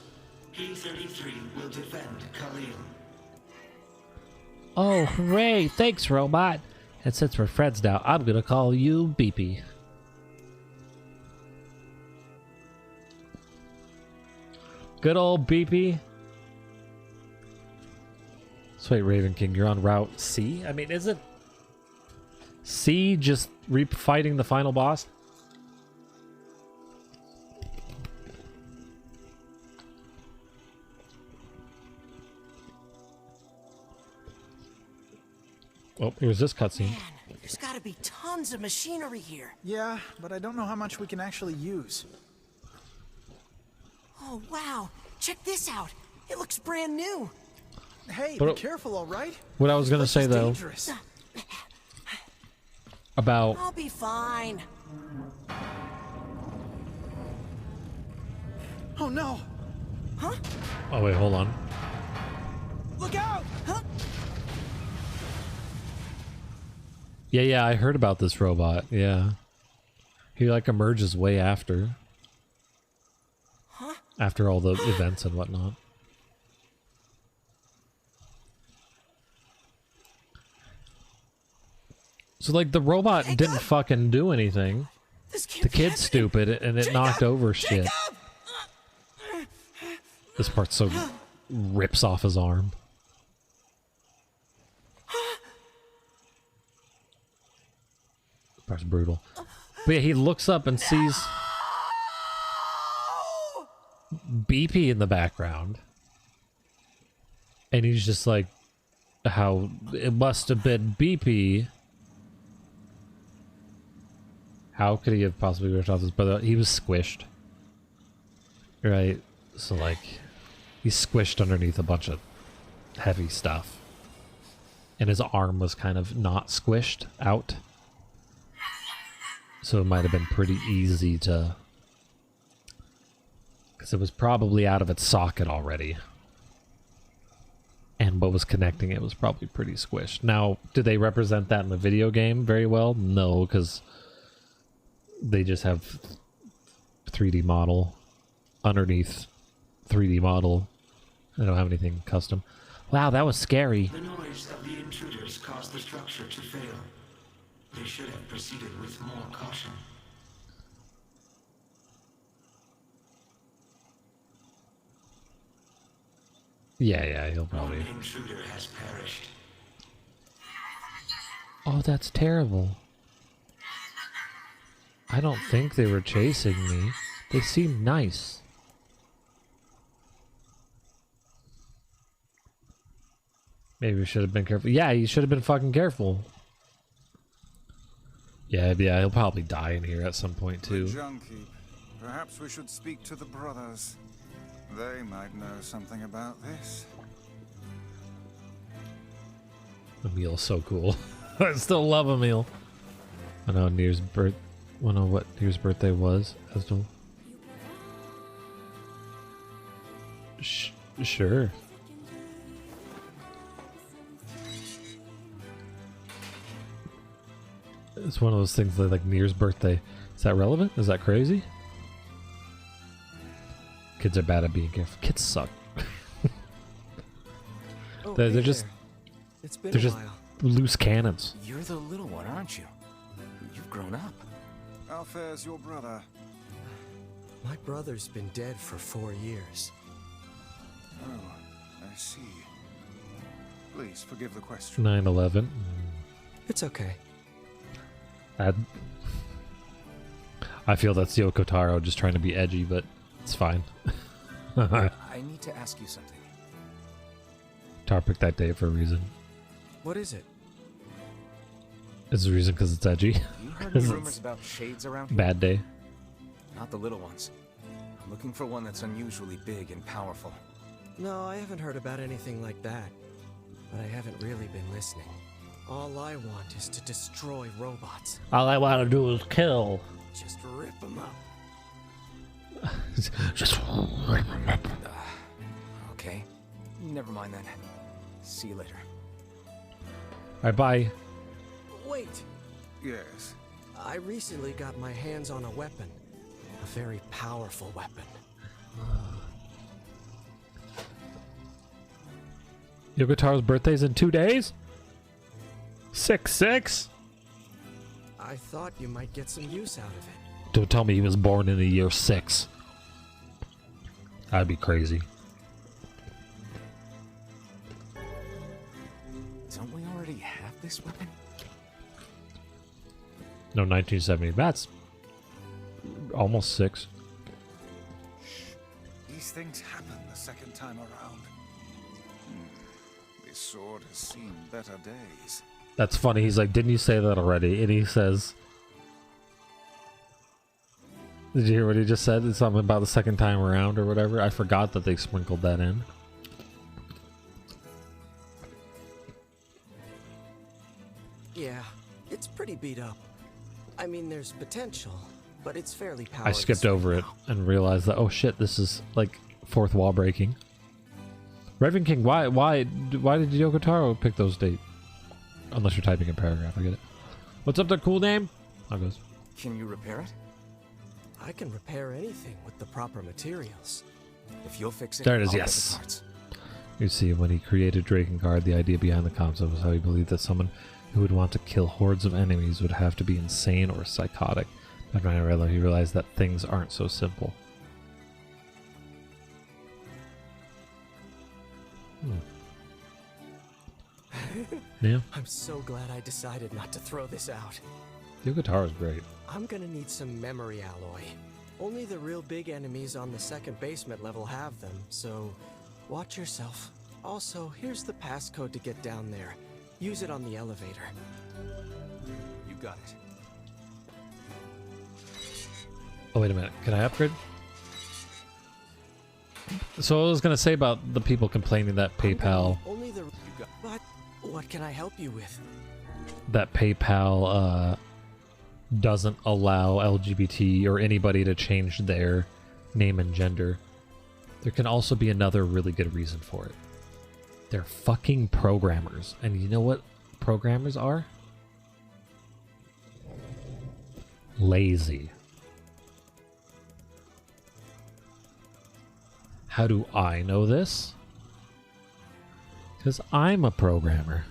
P-33 will defend Khalil. Oh, hooray! Thanks, robot. And since we're friends now, I'm gonna call you Beepy. Good old Beepy. So wait, Raven King, you're on Route C? I mean, isn't C just fighting the final boss? Oh, here's this cutscene. Man, there's gotta be tons of machinery here. Yeah, but I don't know how much we can actually use. Oh, wow. Check this out. It looks brand new. Hey, But be careful, all right? What I was gonna This say is though dangerous. about I'll be fine. Oh no! Huh? oh wait, hold on. Look out! Huh? Yeah, I heard about this robot. Yeah. He like emerges way after. Huh? After all the events and whatnot. So like the robot didn't fucking do anything. The kid's stupid and it knocked over shit. This part so rips off his arm. That's brutal. But yeah, he looks up and sees BP in the background. And he's just like, how it must have been BP. How could he have possibly ripped off his brother? He was squished. Right? So like, he's squished underneath a bunch of heavy stuff. And his arm was kind of not squished out. So it might have been pretty easy to... Because it was probably out of its socket already. And what was connecting it was probably pretty squished. Now, did they represent that in the video game very well? No, because they just have 3D model underneath 3D model. They don't have anything custom. Wow, that was scary. The noise of the intruders caused the structure to fail. They should have proceeded with more caution. Yeah, he'll probably... One intruder has perished. Oh, that's terrible. I don't think they were chasing me. They seemed nice. Maybe we should have been careful. Yeah, you should have been fucking careful. Yeah, he'll probably die in here at some point too. Junkie. Perhaps we should speak to the brothers. They might know something about this. Emil's so cool. I still love Emil. I know Nier's birth. I know what Nier's birthday was. Sure. It's one of those things that, like, Nier's birthday. Is that relevant? Is that crazy? Kids are bad at being careful. Kids suck. they're just... It's been they're a just while. loose cannons. You're the little one, aren't you? You've grown up. How fares your brother? My brother's been dead for 4 years. Oh, I see. Please forgive the question. 9/11. It's okay. I feel that's Yoko Taro just trying to be edgy, but it's fine. I need to ask you something. Tar picked that day for a reason. What is it? It's a reason because it's edgy. You heard any rumors about shades around here? Bad day. Not the little ones. I'm looking for one that's unusually big and powerful. No, I haven't heard about anything like that. But I haven't really been listening. All I want is to destroy robots. All I want to do is kill. Just rip them up. Just rip them up. Okay. Never mind then. See you later. Alright, bye. Wait! Yes. I recently got my hands on a weapon. A very powerful weapon. Yoko Taro's birthday's in 2 days? 6/6? I thought you might get some use out of it. Don't tell me he was born in the year 6. That'd be crazy. Don't we already have this weapon? No, 1970. That's almost 6. These things happen the second time around. This sword has seen better days. That's funny. He's like, didn't you say that already? And he says... Did you hear what he just said? It's something about the second time around or whatever. I forgot that they sprinkled that in. Yeah, it's pretty beat up. I mean, there's potential, but it's fairly powerful. I skipped over it and realized that, oh shit, this is like fourth wall breaking. Reverend King, why did Yoko Taro pick those dates? Unless you're typing a paragraph, I get it. What's up there, cool name? How goes? Can you repair it? I can repair anything with the proper materials. If you'll fix it, There it is, I'll get yes. the parts. You see, when he created Drakengard, the idea behind the concept was how he believed that someone who would want to kill hordes of enemies would have to be insane or psychotic. After he realized that things aren't so simple. Yeah. I'm so glad I decided not to throw this out. Your guitar is great. I'm gonna need some memory alloy. Only the real big enemies on the second basement level have them, so watch yourself. Also, here's the passcode to get down there. Use it on the elevator. You got it. Oh, wait a minute. Can I upgrade? So I was going to say about the people complaining that PayPal... Only the... What can I help you with? That PayPal doesn't allow LGBT or anybody to change their name and gender. There can also be another really good reason for it. They're fucking programmers. And you know what programmers are? Lazy. How do I know this? Because I'm a programmer.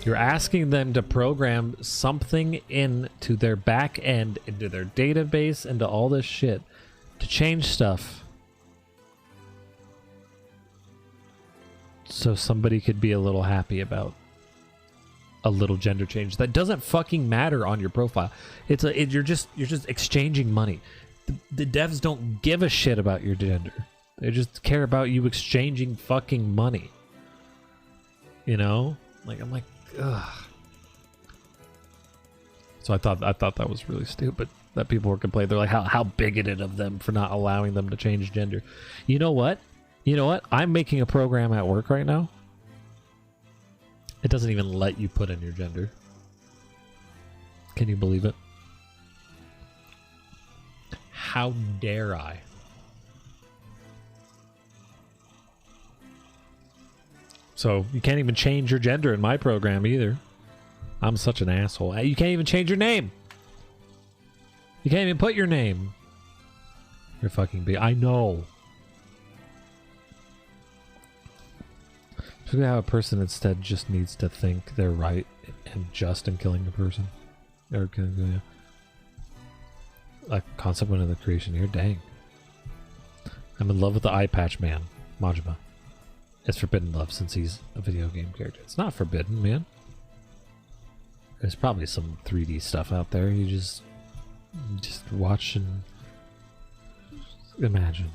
You're asking them to program something into their back end, into their database, into all this shit to change stuff. So somebody could be a little happy about a little gender change that doesn't fucking matter on your profile. You're just exchanging money. The devs don't give a shit about your gender. They just care about you exchanging fucking money. You know? Like, I'm like, ugh. So I thought that was really stupid that people were complaining. They're like, how bigoted of them for not allowing them to change gender. You know what? I'm making a program at work right now. It doesn't even let you put in your gender. Can you believe it? How dare I? So you can't even change your gender in my program either. I'm such an asshole. You can't even change your name. You can't even put your name. You're fucking I know. So how a person instead just needs to think they're right and just in killing the person. Or killing, a concept went into the creation here. Dang. I'm in love with the eye patch man, Majima. It's forbidden love since he's a video game character. It's not forbidden, man. There's probably some 3D stuff out there. You just watch and imagine.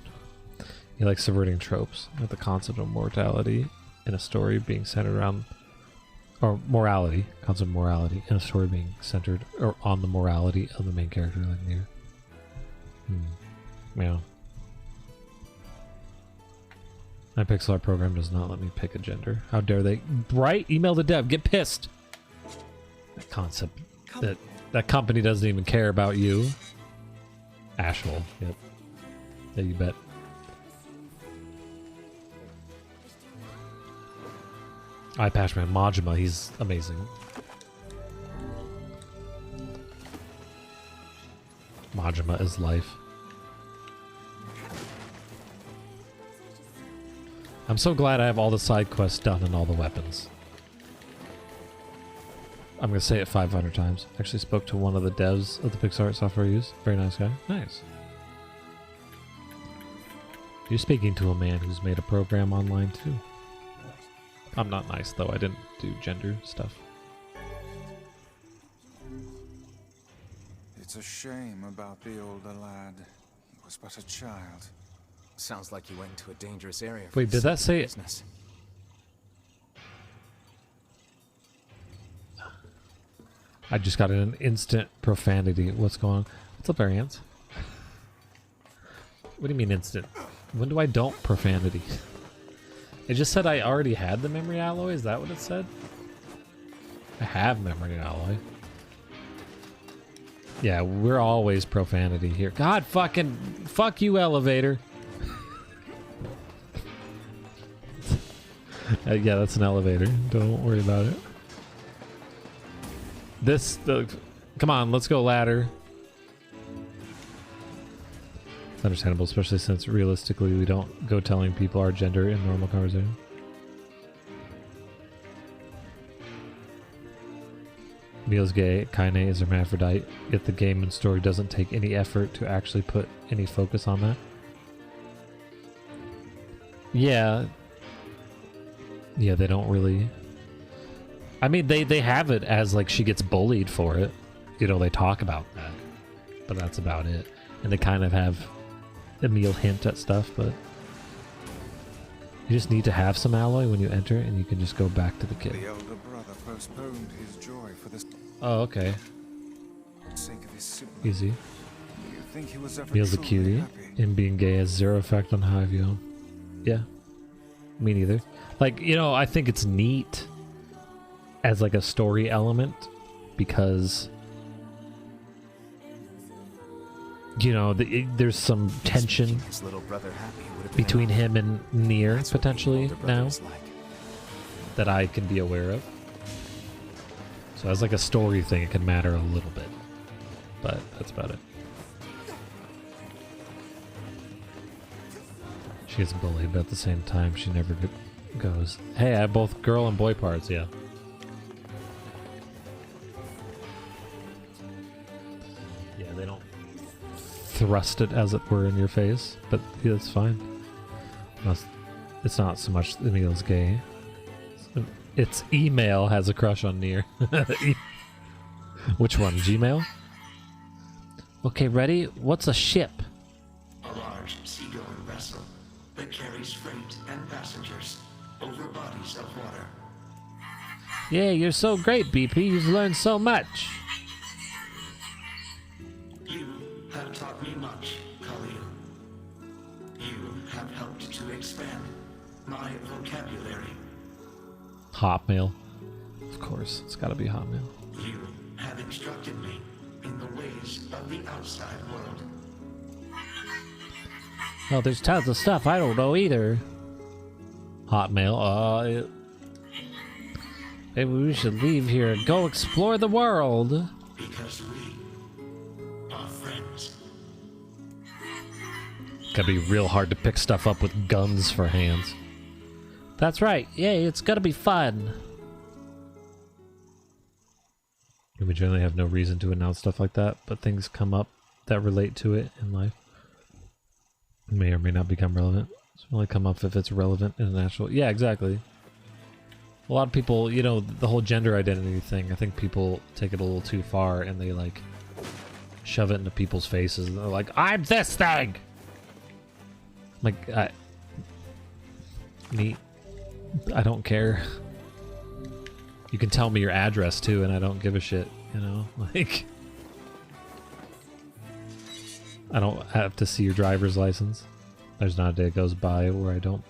You like subverting tropes, like the concept of mortality in a story being centered around, or morality, concept of morality in a story being centered or on the morality of the main character, like Nier. Yeah. My pixel art program does not let me pick a gender. How dare they? Right? Email the dev. Get pissed. That concept. That company doesn't even care about you. Ashhole. Yep. Yeah, you bet. Eye patch man Majima. He's amazing. Majima is life. I'm so glad I have all the side quests done and all the weapons. I'm going to say it 500 times. Actually spoke to one of the devs of the PixArt software I use. Very nice guy. Nice. You're speaking to a man who's made a program online too. I'm not nice though. I didn't do gender stuff. It's a shame about the older lad. He was but a child. Sounds like you went into a dangerous area. Wait, did that say business? I just got an instant profanity. What's going on? What's up, Arians? What do you mean instant? When do I don't profanity? It just said I already had the memory alloy. Is that what it said? I have memory alloy. Yeah, we're always profanity here. God fucking... Fuck you, elevator. Yeah, that's an elevator. Don't worry about it. Come on, let's go ladder. It's understandable, especially since realistically we don't go telling people our gender in normal conversation. Neil's gay, Kaine is hermaphrodite, yet the game and story doesn't take any effort to actually put any focus on that. Yeah. Yeah, they don't really... I mean, they have it as, like, she gets bullied for it. You know, they talk about that. But that's about it. And they kind of have Emil hint at stuff, but... You just need to have some alloy when you enter, and you can just go back to the kid. The elder brother postponed his joy for the Oh, okay. sake of his sibling. Easy. You think he was ever Neil's a truly cutie, happy? and being gay has zero effect on high view. Yeah. Me neither. Like, you know, I think it's neat as like a story element because, you know, there's some tension His little brother happy would have between been him and Nier That's what being an potentially older brother now is like. that I can be aware of. So as like a story thing, it can matter a little bit, but that's about it. She gets bullied, but at the same time, she never goes, hey, I have both girl and boy parts, yeah. Yeah, they don't thrust it, as it were, in your face, but yeah, that's fine. It's not so much Emil's gay. It's email has a crush on Nier. Which one, Gmail? Okay, ready? What's a ship? A large seagoing vessel that carries freight and passengers over bodies of water. Yeah, you're so great, BP. You've learned so much. You have taught me much, Khalil. You have helped to expand my vocabulary. Hotmail. Of course, it's gotta be Hotmail. You have instructed me in the ways of the outside world. Oh, there's tons of stuff I don't know either. Hotmail. Maybe we should leave here and go explore the world. Because we are friends. Gotta be real hard to pick stuff up with guns for hands. That's right. Yay, it's gonna be fun. We generally have no reason to announce stuff like that, but things come up that relate to it in life. May or may not become relevant. It's only come up if it's relevant in a natural... Yeah, exactly. A lot of people, you know, the whole gender identity thing, I think people take it a little too far and they, like, shove it into people's faces. And they're like, I'm this thing! Like, neat. I don't care. You can tell me your address too, and I don't give a shit, you know? Like, I don't have to see your driver's license. There's not a day that goes by where I don't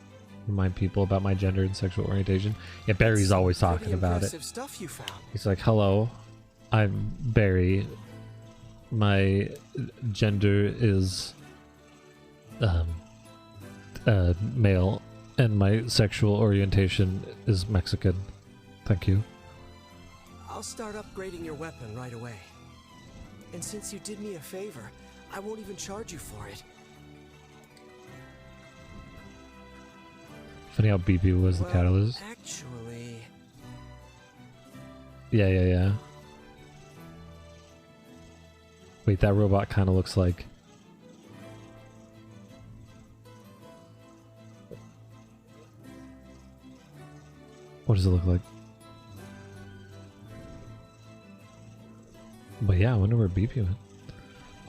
remind people about my gender and sexual orientation. Yeah, Barry's always talking about it. Stuff you found. He's like, hello, I'm Barry. My gender is male, and my sexual orientation is Mexican. Thank you. I'll start upgrading your weapon right away. And since you did me a favor, I won't even charge you for it. Funny how BP was the catalyst. Actually... Yeah. Wait, that robot kind of looks like... What does it look like? But yeah, I wonder where BP went.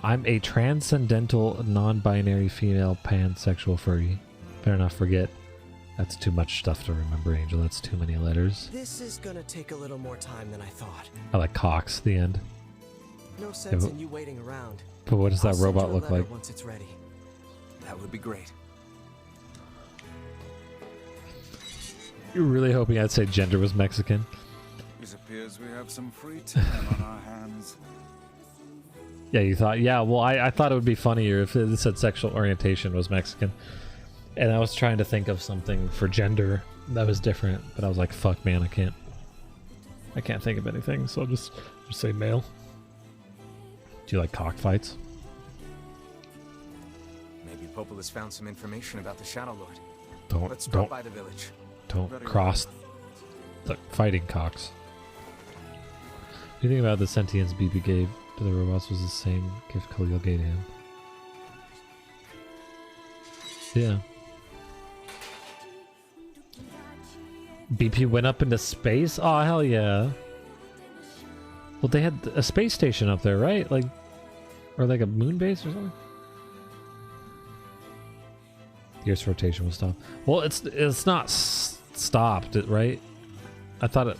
I'm a transcendental, non-binary female pansexual furry. Better not forget. That's too much stuff to remember, Angel. That's too many letters. This is gonna take a little more time than I thought. I like Cox, the end. No sense in you waiting around. But what does that robot look like? Once it's ready. That would be great. You're really hoping I'd say gender was Mexican? It appears we have some free time on our hands. Yeah, you thought? Yeah, well, I thought it would be funnier if it said sexual orientation was Mexican. And I was trying to think of something for gender That was different, but I was like, fuck, man, I can't think of anything, so I'll just say male. Do you like cockfights? Maybe Popola's found some information about the Shadow Lord. Let's Don't drop by the village. Don't cross the fighting cocks. What do you think about the sentience BB gave to the robots was the same gift Khalil gave him? Yeah. BP went up into space? Oh, hell yeah. Well, they had a space station up there, right? Like, or like a moon base or something? The Earth's rotation will stop. Well, it's not stopped, right? I thought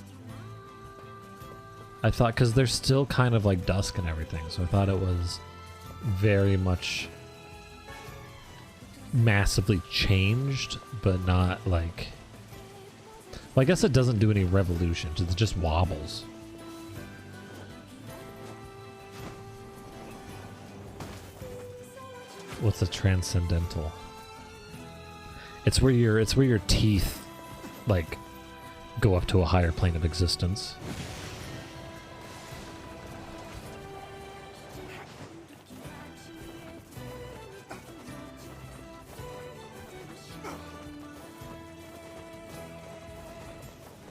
because there's still kind of like dusk and everything, so I thought it was very much massively changed, but not like... Well, I guess it doesn't do any revolutions, it just wobbles. What's a transcendental? It's where your teeth like go up to a higher plane of existence.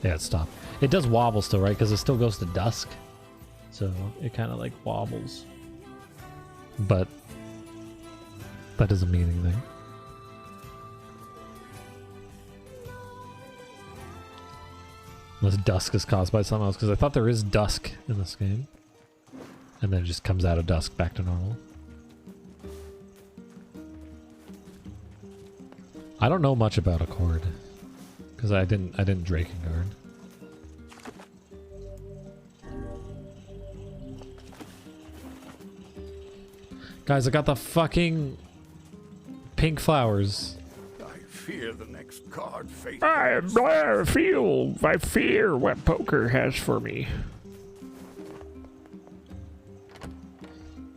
Yeah, it stopped. It does wobble still, right? Because it still goes to dusk. So it kind of like wobbles. But that doesn't mean anything. Unless dusk is caused by something else. Because I thought there is dusk in this game. And then it just comes out of dusk back to normal. I don't know much about Accord. Because I didn't Drakengard. Guys, I got the fucking pink flowers. I fear the next card face. I fear what poker has for me.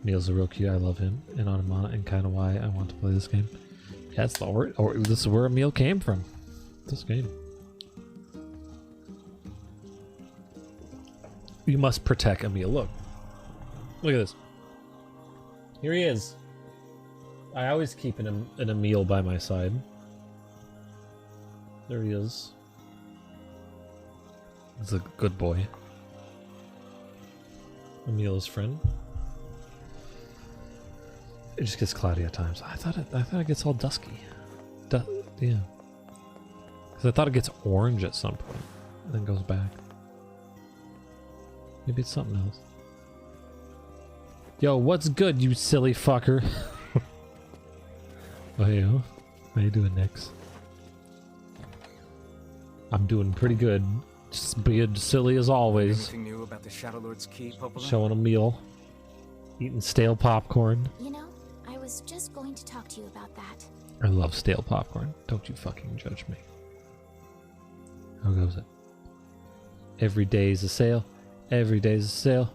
Neil's a real cute. I love him and Anamana, and kind of why I want to play this game. Yeah, it's the or this is where Emil came from. This game. You must protect Emil. Look at this. Here he is. I always keep an Emil by my side. There he is. He's a good boy. Emil's friend. It just gets cloudy at times. I thought it gets all dusky. Yeah. Because I thought it gets orange at some point, and then goes back. Maybe it's something else. Yo, what's good, you silly fucker? Oh, hey, how you doing, Nix? I'm doing pretty good. Just being silly as always. Anything new about the Shadow Lord's key, Popola? Showing a meal. Eating stale popcorn. You know, I was just going to talk to you about that. I love stale popcorn. Don't you fucking judge me. How goes it? Every day's a sale. Every day's a sale.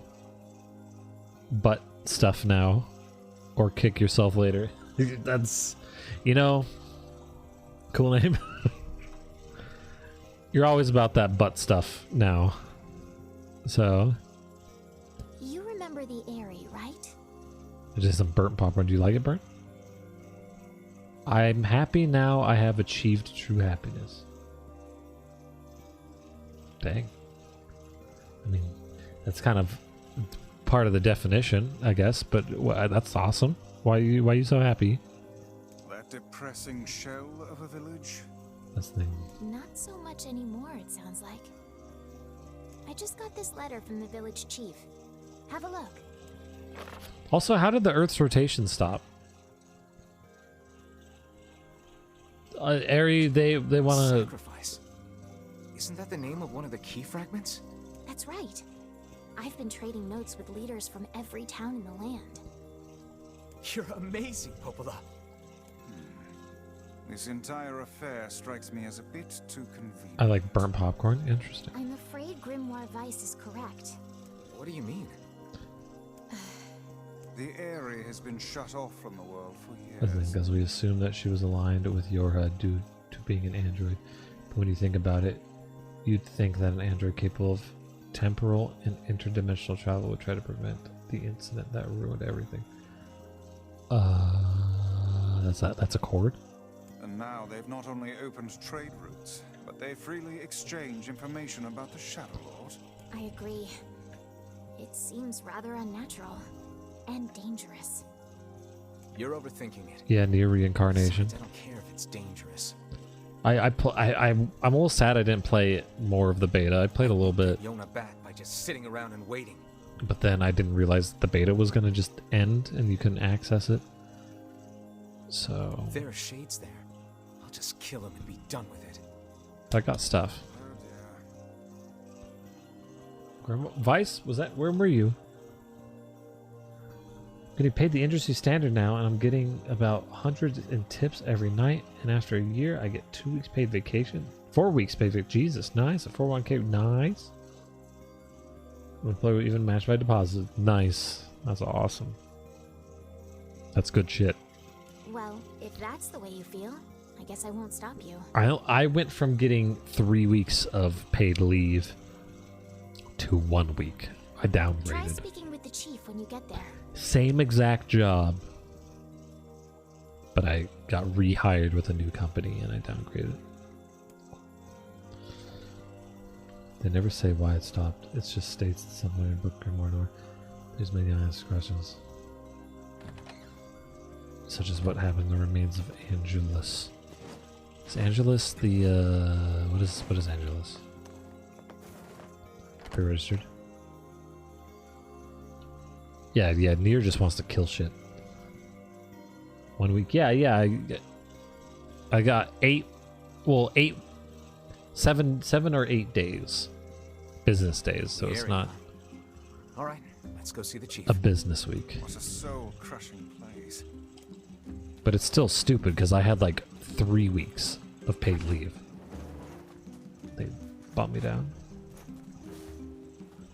Butt stuff now. Or kick yourself later. That's, you know, cool name. You're always about that butt stuff now. So. You remember the Airy, right? It's just some burnt popcorn. Do you like it burnt? I'm happy now I have achieved true happiness. Dang. I mean, that's kind of part of the definition, I guess, but that's awesome. Why are you so happy? That depressing shell of a village? That's the thing. Not so much anymore, it sounds like. I just got this letter from the village chief. Have a look. Also, how did the Earth's rotation stop? Ari, they want to... Sacrifice. Isn't that the name of one of the key fragments? That's right. I've been trading notes with leaders from every town in the land. You're amazing, Popola. This entire affair strikes me as a bit too convenient. I like burnt popcorn. Interesting. I'm afraid Grimoire Weiss is correct. What do you mean? The Airy has been shut off from the world for years. Because we assumed that she was aligned with Yorha due to being an android. But when you think about it, you'd think that an android capable of temporal and interdimensional travel would try to prevent the incident that ruined everything. That's a cord? And now they've not only opened trade routes, but they freely exchange information about the Shadow Lord. I agree. It seems rather unnatural and dangerous. You're overthinking it. Yeah, Nier Reincarnation. Besides, I don't care if it's dangerous. I'm a little sad I didn't play more of the beta. I played a little bit, Yona back by just sitting around and waiting. but then I didn't realize the beta was gonna just end and you couldn't access it. So If there are shades there, I'll just kill him and be done with it. I got stuff. Grandma, Vice, was that? Where were you? Getting paid the industry standard now, and I'm getting about hundreds in tips every night. And after a year, I get 2 weeks paid vacation, 4 weeks paid vacation. Jesus, nice. A 401k, nice. Employee even match my deposit. Nice. That's awesome. That's good shit. Well, if that's the way you feel, I guess I won't stop you. I went from getting 3 weeks of paid leave to 1 week. I Try downgraded. speaking with the chief when you get there. Same exact job, but I got rehired with a new company and I downgraded. They never say why it stopped. It just states somewhere in Book Grimoire. There's many unanswered questions, such as what happened to the remains of Angelus. Is Angelus the what is Angelus? Pre-registered. Yeah, Nier just wants to kill shit. 1 week. Yeah, I got 7 or 8 days. Business days, so it's not All right, let's go see the chief. a business week. What a soul-crushing place. But it's still stupid because I had like 3 weeks of paid leave. They bumped me down.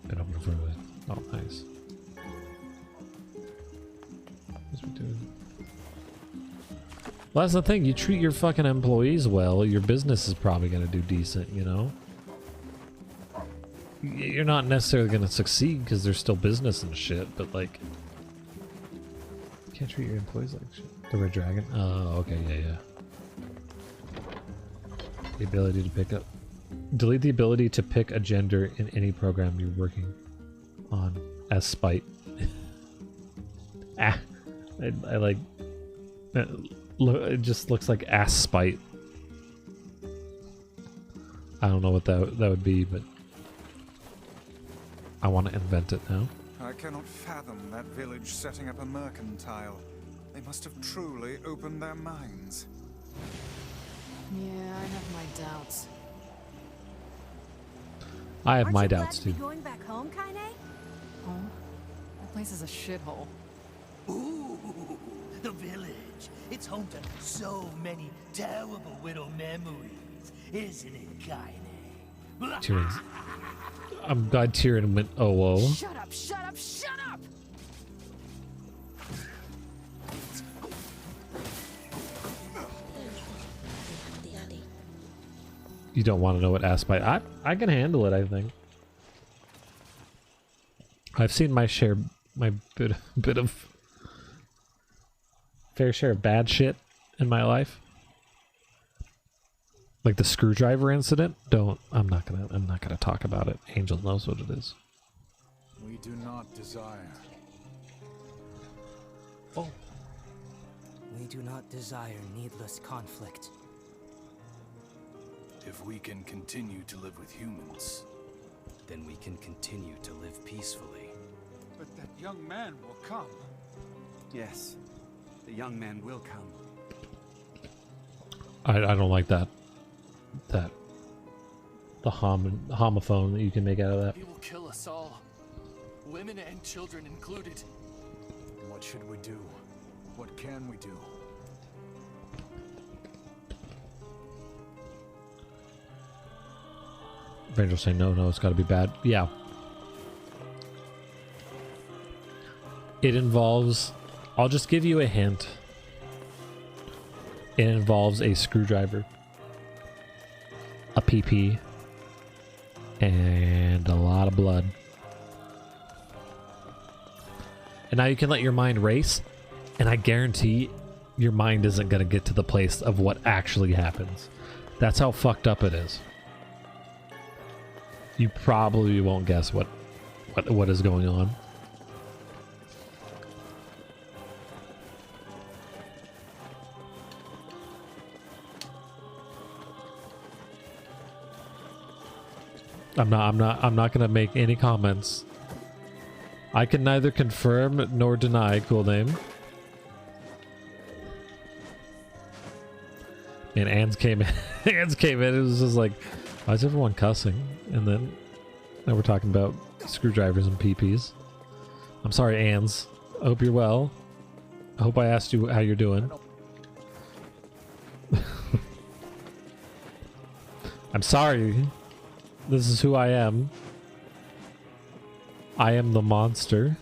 Been open for a oh nice. What's we doing? Well, that's the thing. You treat your fucking employees well, your business is probably going to do decent, you know? You're not necessarily going to succeed because there's still business and shit, but like... You can't treat your employees like shit. The Red Dragon? Oh, okay, yeah. The ability to pick up... Delete the ability to pick a gender in any program you're working on as spite. Ah! I like... It just looks like ass spite. I don't know what that would be, but I want to invent it now. I cannot fathom that village setting up a mercantile. They must have truly opened their minds. Yeah, I have my doubts. I have Aren't my you doubts glad to too. be going back home, Kaine? Home? That place is a shithole. Ooh, the village. It's home to so many terrible little memories, isn't it, Kaine? Tyrion's. I'm glad Tyrion went, oh, whoa. Shut up, shut up, shut up! You don't want to know what ass spite. I can handle it, I think. I've seen my share, my bit of fair share of bad shit in my life. Like the screwdriver incident. I'm not gonna talk about it. Angel knows what it is. We do not desire. Oh. We do not desire needless conflict. If we can continue to live with humans, Then we can continue to live peacefully. But that young man will come. Yes, the young man will come. I don't like that. The homophone that you can make out of that. He will kill us all, women and children included. what should we do? What can we do? Rangers say no, it's got to be bad. Yeah. It involves... I'll just give you a hint. It involves a screwdriver. a PP, and a lot of blood. And now you can let your mind race, and I guarantee your mind isn't going to get to the place of what actually happens. That's how fucked up it is. You probably won't guess what is going on. I'm not gonna make any comments. I can neither confirm nor deny, cool name. And Ans came in. Ans came in. It was just like, why is everyone cussing? And then now we're talking about screwdrivers and PPs. I'm sorry, Ans. I hope you're well. I hope I asked you how you're doing. I'm sorry. This is who I am. I am the monster.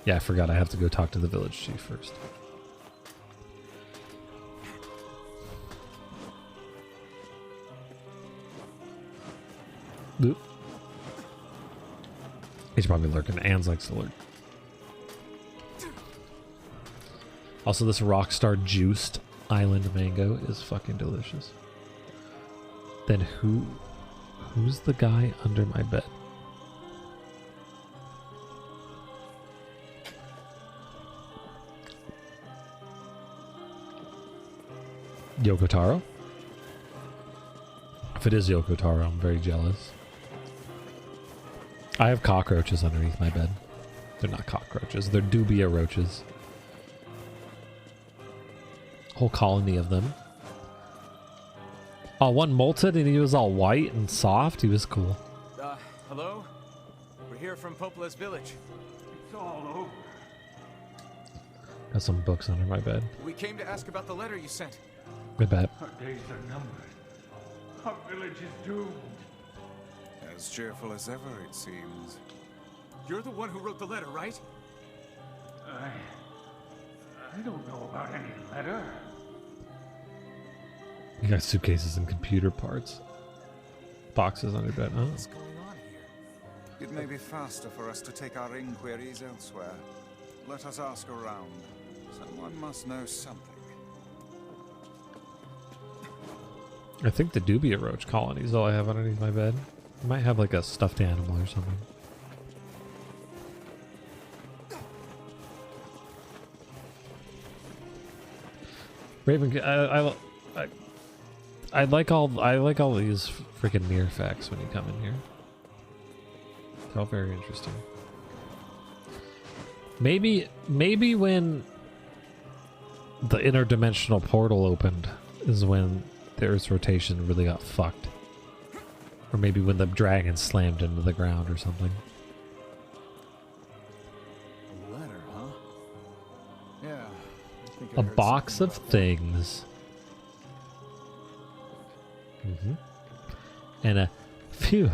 Yeah, I forgot I have to go talk to the village chief first. Oop. He's probably lurking. Ans likes to lurk. Also, this Rockstar juiced island mango is fucking delicious. Then who's the guy under my bed? Yoko Taro? If it is Yoko Taro, I'm very jealous. I have cockroaches underneath my bed. They're not cockroaches, they're dubia roaches. Whole colony of them. Oh, one molted and he was all white and soft. He was cool. Hello? We're here from Popola's village. It's all over. Got some books under my bed. We came to ask about the letter you sent. I bet. Our days are numbered. Our village is doomed. As cheerful as ever, it seems. You're the one who wrote the letter, right? I don't know about any letter. You got suitcases and computer parts. Boxes under bed, huh? What's going on here? It may be faster for us to take our inquiries elsewhere. Let us ask around. Someone must know something. I think the dubia roach colony is all I have underneath my bed. I might have like a stuffed animal or something. Raven, I like all these freaking Nier facts when you come in here. It's all very interesting. Maybe when the interdimensional portal opened is when the Earth's rotation really got fucked. Or maybe when the dragon slammed into the ground or something. A letter, huh? Yeah. I think A box of things. And a few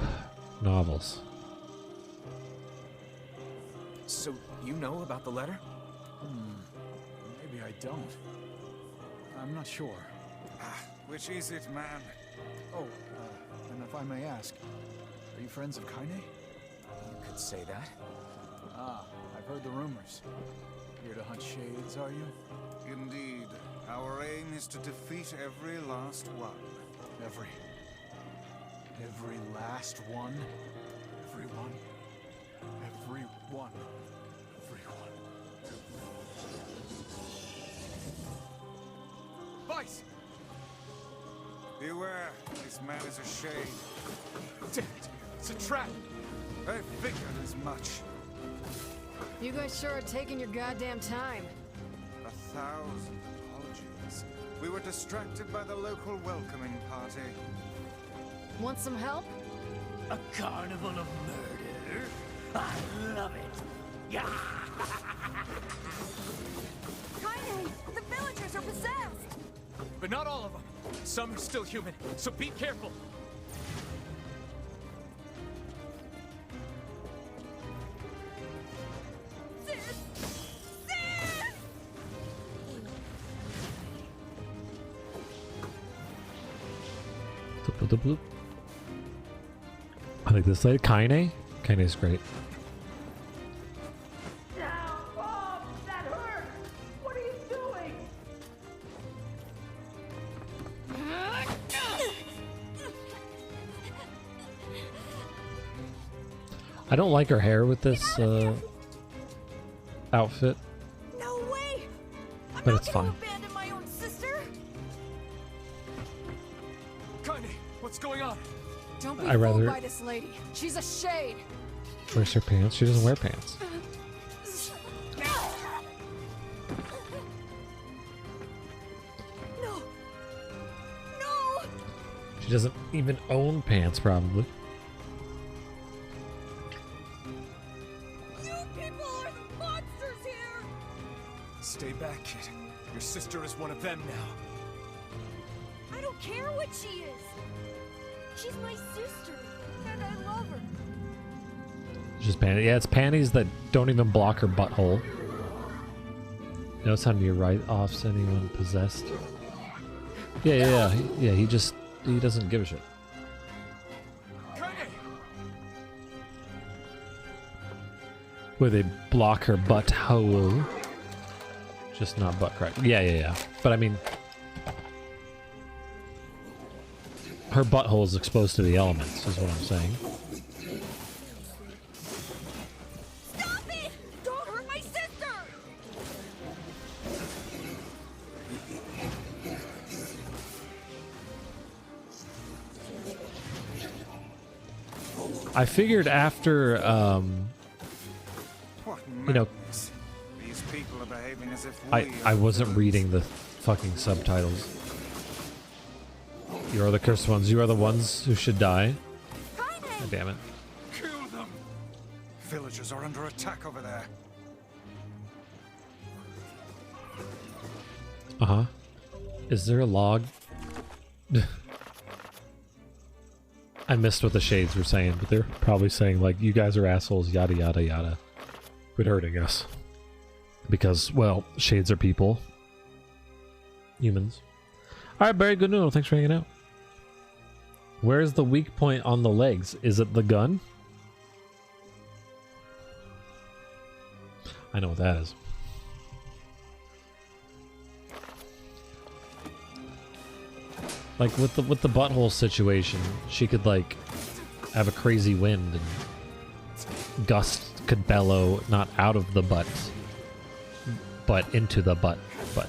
novels. So, you know about the letter? Maybe I don't. I'm not sure. Which is it, man? Oh, and if I may ask, are you friends of Kaine? You could say that. I've heard the rumors. Here to hunt shades, are you? Indeed. Our aim is to defeat every last one. Every last one? Everyone? Everyone. Everyone. Vice! Beware, this man is a shade. Damn it! It's a trap! I figured as much. You guys sure are taking your goddamn time. 1,000 apologies. We were distracted by the local welcoming party. Want some help? A carnival of murder? I love it. Yeah. Kaine, the villagers are possessed! But not all of them. Some are still human, so be careful. Bloop, bloop, bloop. I like this lady. Kaine? Kaine's great. That hurt! What are you doing? I don't like her hair with this outfit. No way! I'm But not it's gonna fine. abandon my own sister! Kaine, what's going on? Don't be I'd rather- fooled by this lady. She's a shade. Where's her pants? She doesn't wear pants. No! No! She doesn't even own pants, probably. You people are the monsters here! Stay back, kid. Your sister is one of them now. I don't care what she is! She's my sister, and I love her. Just panties. Yeah, it's panties that don't even block her butthole. Notice how near right-offs anyone possessed. Yeah. He doesn't give a shit. Where they block her butthole. Just not butt crack. Yeah. But I mean, her butthole is exposed to the elements, is what I'm saying. Stop it! Don't hurt my sister! I figured after, What you know, madness. These people are behaving as if I are wasn't villains. reading the fucking subtitles. You are the cursed ones. You are the ones who should die. God damn it. Kill them! Villagers are under attack over there. Uh-huh. Is there a log? I missed what the shades were saying, but they're probably saying, like, you guys are assholes, yada yada yada. Quit hurting us. Because, well, shades are people. Humans. Alright, Barry, good noodle. Thanks for hanging out. Where's the weak point on the legs? Is it the gun? I know what that is. Like with the butthole situation, she could like have a crazy wind and gust could bellow not out of the butt, but into the butt. But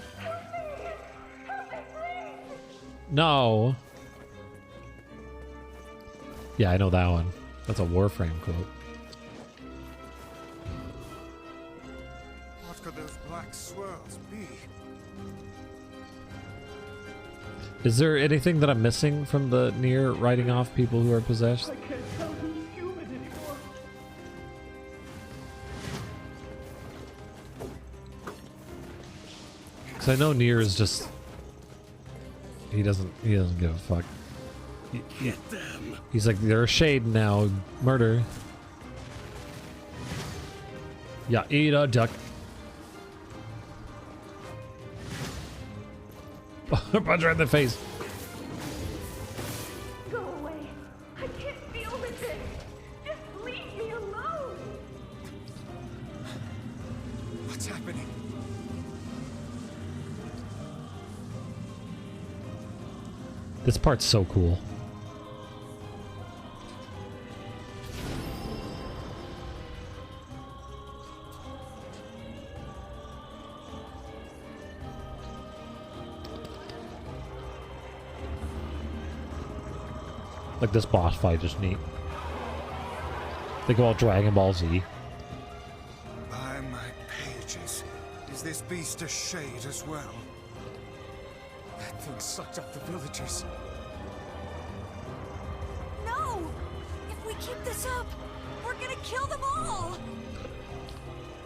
no. Yeah, I know that one. That's a Warframe quote. What could those black swirls be? Is there anything that I'm missing from the Nier writing off people who are possessed? I can't tell who's human anymore. Because I know Nier is just he doesn't give a fuck. Get them. He's like, they're a shade now. Murder. Yeah, eat a duck. Punch her in the face. Go away. I can't deal with this. Just leave me alone. What's happening? This part's so cool. Like this boss fight is neat. They go all Dragon Ball Z. By my pages, is this beast a shade as well? That thing sucked up the villagers. No! If we keep this up, we're gonna kill them all!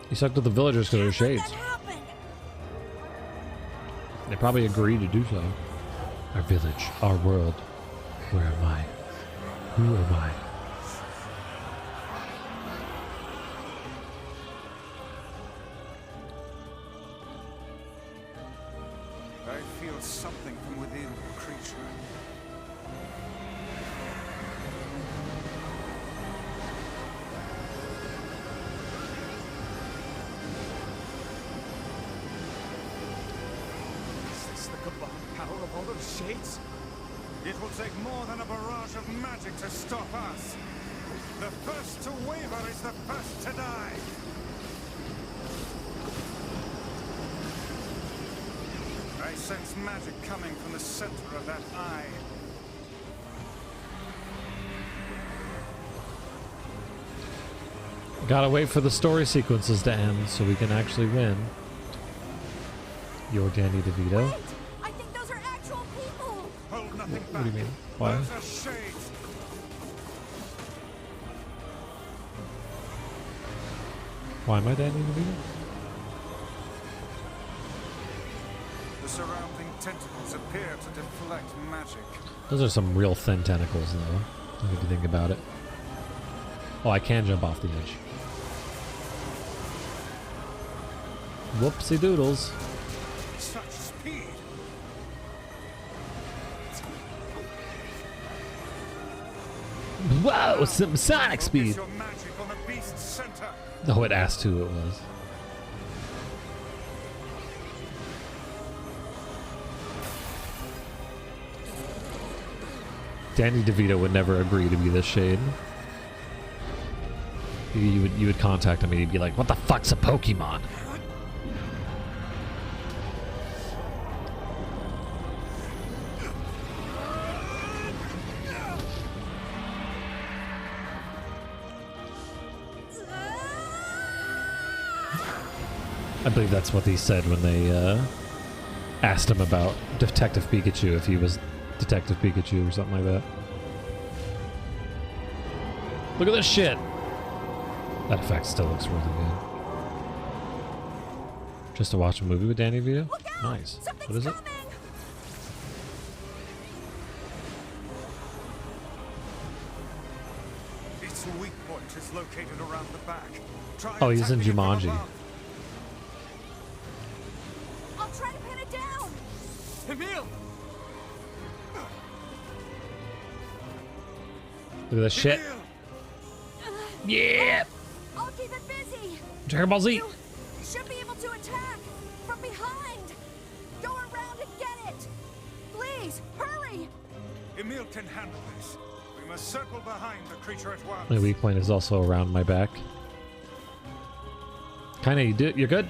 He sucked up the villagers because they're Let shades. that happen! They probably agreed to do so. Our village, our world. Where am I? Who am I? I feel something from within the creature. All those shades? It will take more than a barrage of magic to stop us. The first to waver is the first to die. I sense magic coming from the center of that eye. Gotta wait for the story sequences to end so we can actually win. You're Danny DeVito. Wait! I think those are actual people! Hold nothing back. What do you mean? Why? Those are shades. Why am I Danny DeVito? The surrounding tentacles appear to deflect magic. Those are some real thin tentacles, though, if you think about it. Oh, I can jump off the edge. Whoopsie doodles. Such speed. Whoa, some sonic speed. Focus your magic on the beast's center. Oh, it asked who it was. Danny DeVito would never agree to be this shade. You would contact him and he'd be like, "What the fuck's a Pokemon?" I believe that's what he said when they asked him about Detective Pikachu, if he was Detective Pikachu or something like that. Look at this shit! That effect still looks really good. Just to watch a movie with Danny DeVito? Nice. What is it? Its weak point is located around the back. Try Oh, he's in attacking it from Jumanji. above. I'll try to pin it down! Emil! Look at this shit. Yeah! I'll keep it busy! Dragon Ball Z! You should be able to attack! From behind! Go around and get it! Please, hurry! Emil can handle this. We must circle behind the creature at once. My weak point is also around my back. Kinda, you're good?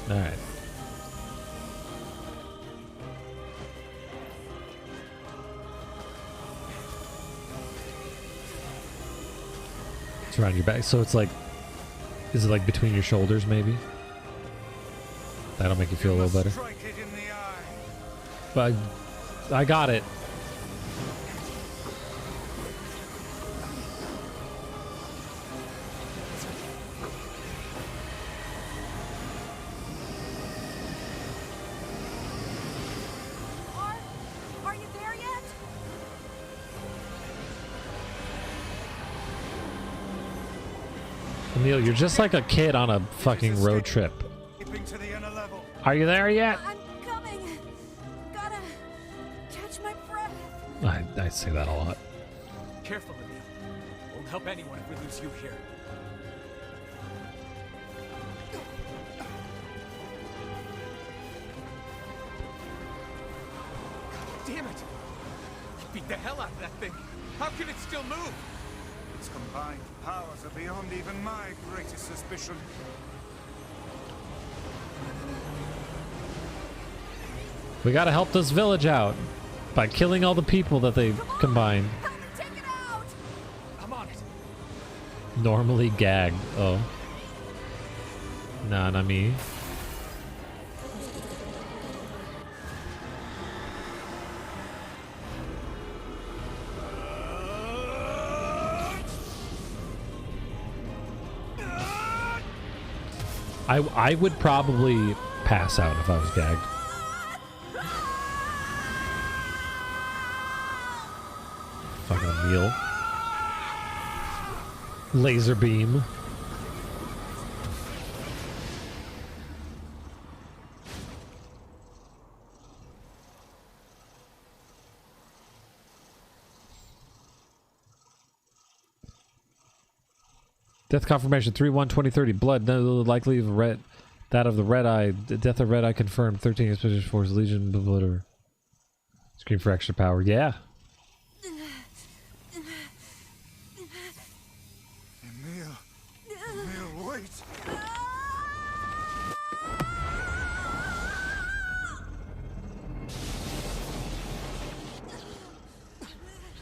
Alright. It's around your back, so it's like, is it like between your shoulders maybe? That'll make you feel a little better. Strike it in the eye. But I got it. Are you there yet? Emil, you're just like a kid on a fucking road trip. Keeping to the inner level. Are you there yet? I'm coming! Gotta catch my breath. I say that a lot. Careful, Emil. Won't help anyone if we lose you here. Damn it! You beat the hell out of that thing. How can it still move? Its combined powers are beyond even my greatest suspicion. We gotta help this village out by killing all the people that they combined. Help me take it out! I'm on it. Normally gagged. Oh. Nah, not me. I would probably pass out if I was gagged. Fucking meal. Laser beam. Death confirmation 3/1/2030. Blood, no likely red. That of the Red Eye, the death of Red Eye confirmed. 13 Expedition Force, Legion, whatever. Scream for extra power. Yeah. Emil, wait.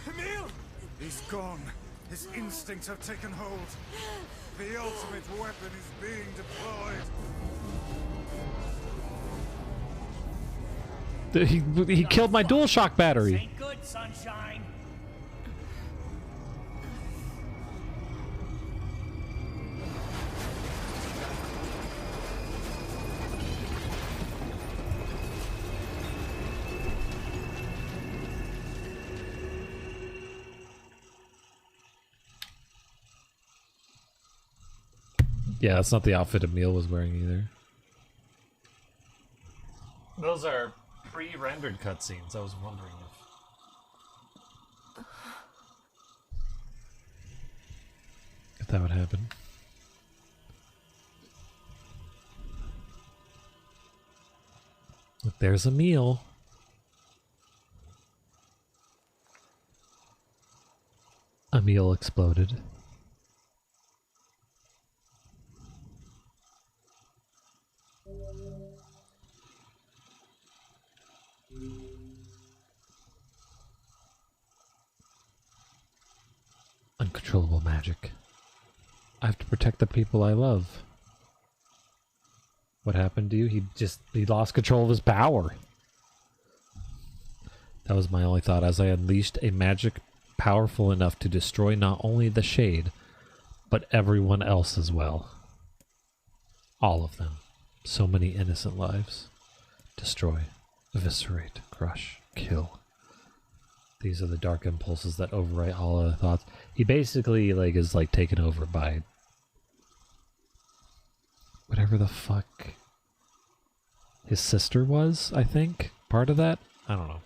Emil! He's gone. His instincts have taken hold. The ultimate weapon is being deployed. He killed my DualShock battery. Ain't good, sunshine. Yeah, that's not the outfit Emil was wearing either. Those are pre-rendered cutscenes. I was wondering if that would happen. But there's Emil. Emil exploded. Uncontrollable magic. I have to protect the people I love. What happened to you? He lost control of his power. That was my only thought as I unleashed a magic powerful enough to destroy not only the Shade, but everyone else as well. All of them. So many innocent lives. Destroy, eviscerate, crush, kill. These are the dark impulses that overwrite all other thoughts. He basically is taken over by whatever the fuck his sister was, I think. Part of that? I don't know.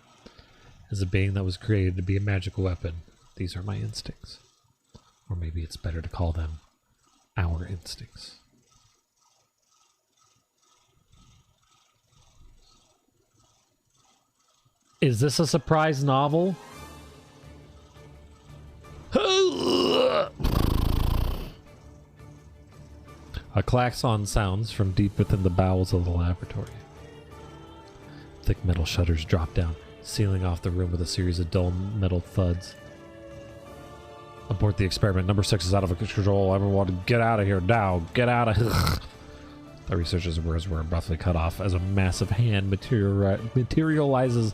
As a being that was created to be a magical weapon, these are my instincts. Or maybe it's better to call them our instincts. Is this a surprise novel? A klaxon sounds from deep within the bowels of the laboratory. Thick metal shutters drop down, sealing off the room with a series of dull metal thuds. Abort the experiment. Number 6 is out of control. Everyone get out of here now. Get out of here. The researcher's words were abruptly cut off as a massive hand materializes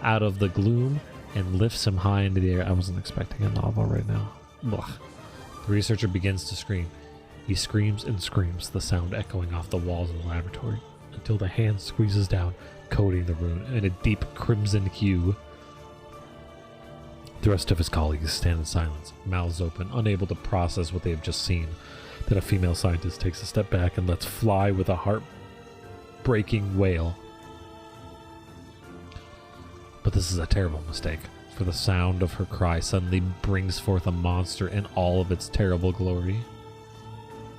out of the gloom and lifts him high into the air. I wasn't expecting a novel right now. Ugh. The researcher begins to scream. He screams and screams, the sound echoing off the walls of the laboratory, until the hand squeezes down, coating the room in a deep crimson hue. The rest of his colleagues stand in silence, mouths open, unable to process what they have just seen. Then a female scientist takes a step back and lets fly with a heart-breaking wail. But this is a terrible mistake, for the sound of her cry suddenly brings forth a monster in all of its terrible glory.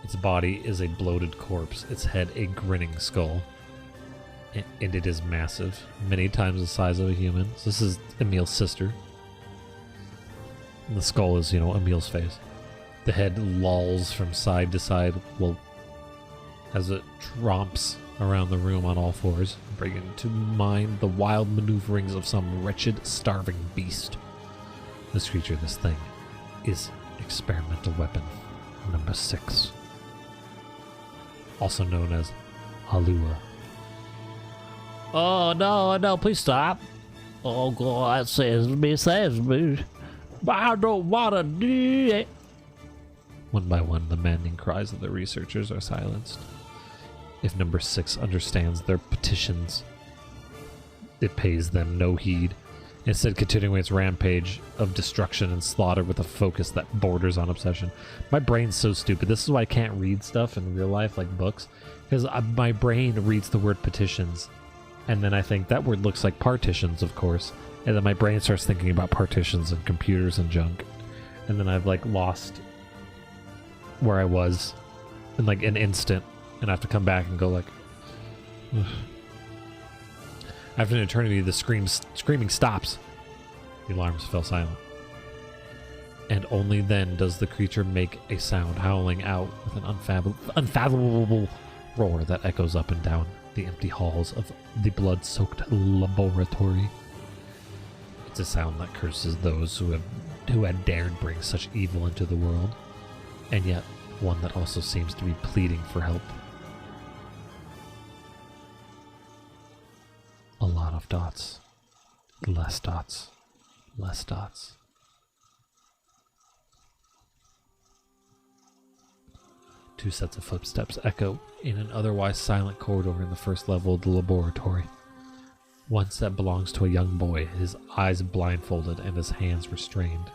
Its body is a bloated corpse, its head a grinning skull. And it is massive, many times the size of a human. So this is Emil's sister. And the skull is, Emil's face. The head lolls from side to side, as it tromps around the room on all fours, bringing to mind the wild maneuverings of some wretched, starving beast. This creature, this thing, is experimental weapon number 6, also known as Halua. Oh no, please stop. Oh God, says me. I don't wanna do it. One by one, the maddening cries of the researchers are silenced. If number 6 understands their petitions, it pays them no heed, instead continuing its rampage of destruction and slaughter with a focus that borders on obsession. My brain's so stupid. This is why I can't read stuff in real life, like books, because my brain reads the word petitions, and then I think that word looks like partitions, of course, and then my brain starts thinking about partitions and computers and junk, and then I've lost where I was in an instant. And I have to come back and go like... Ugh. After an eternity, the screaming stops. The alarms fell silent. And only then does the creature make a sound, howling out with an unfathomable roar that echoes up and down the empty halls of the blood-soaked laboratory. It's a sound that curses those who had dared bring such evil into the world, and yet one that also seems to be pleading for help. A lot of dots. Less dots. Less dots. Two sets of footsteps echo in an otherwise silent corridor in the first level of the laboratory. One set belongs to a young boy, his eyes blindfolded and his hands restrained.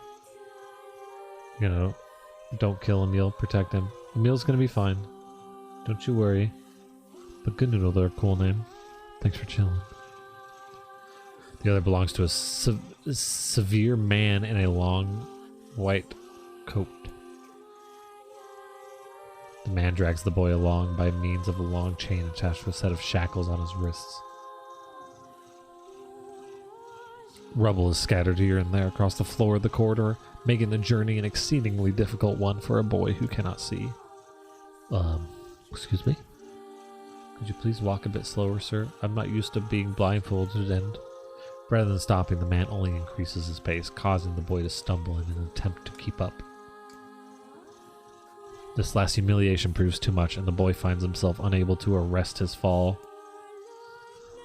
You know, don't kill Emil, protect him. Emil's gonna be fine. Don't you worry. But good noodle, their cool name. Thanks for chilling. The other belongs to a severe man in a long white coat. The man drags the boy along by means of a long chain attached to a set of shackles on his wrists. Rubble is scattered here and there across the floor of the corridor, making the journey an exceedingly difficult one for a boy who cannot see. Excuse me? Could you please walk a bit slower, sir? I'm not used to being blindfolded and... Rather than stopping, the man only increases his pace, causing the boy to stumble in an attempt to keep up. This last humiliation proves too much, and the boy finds himself unable to arrest his fall.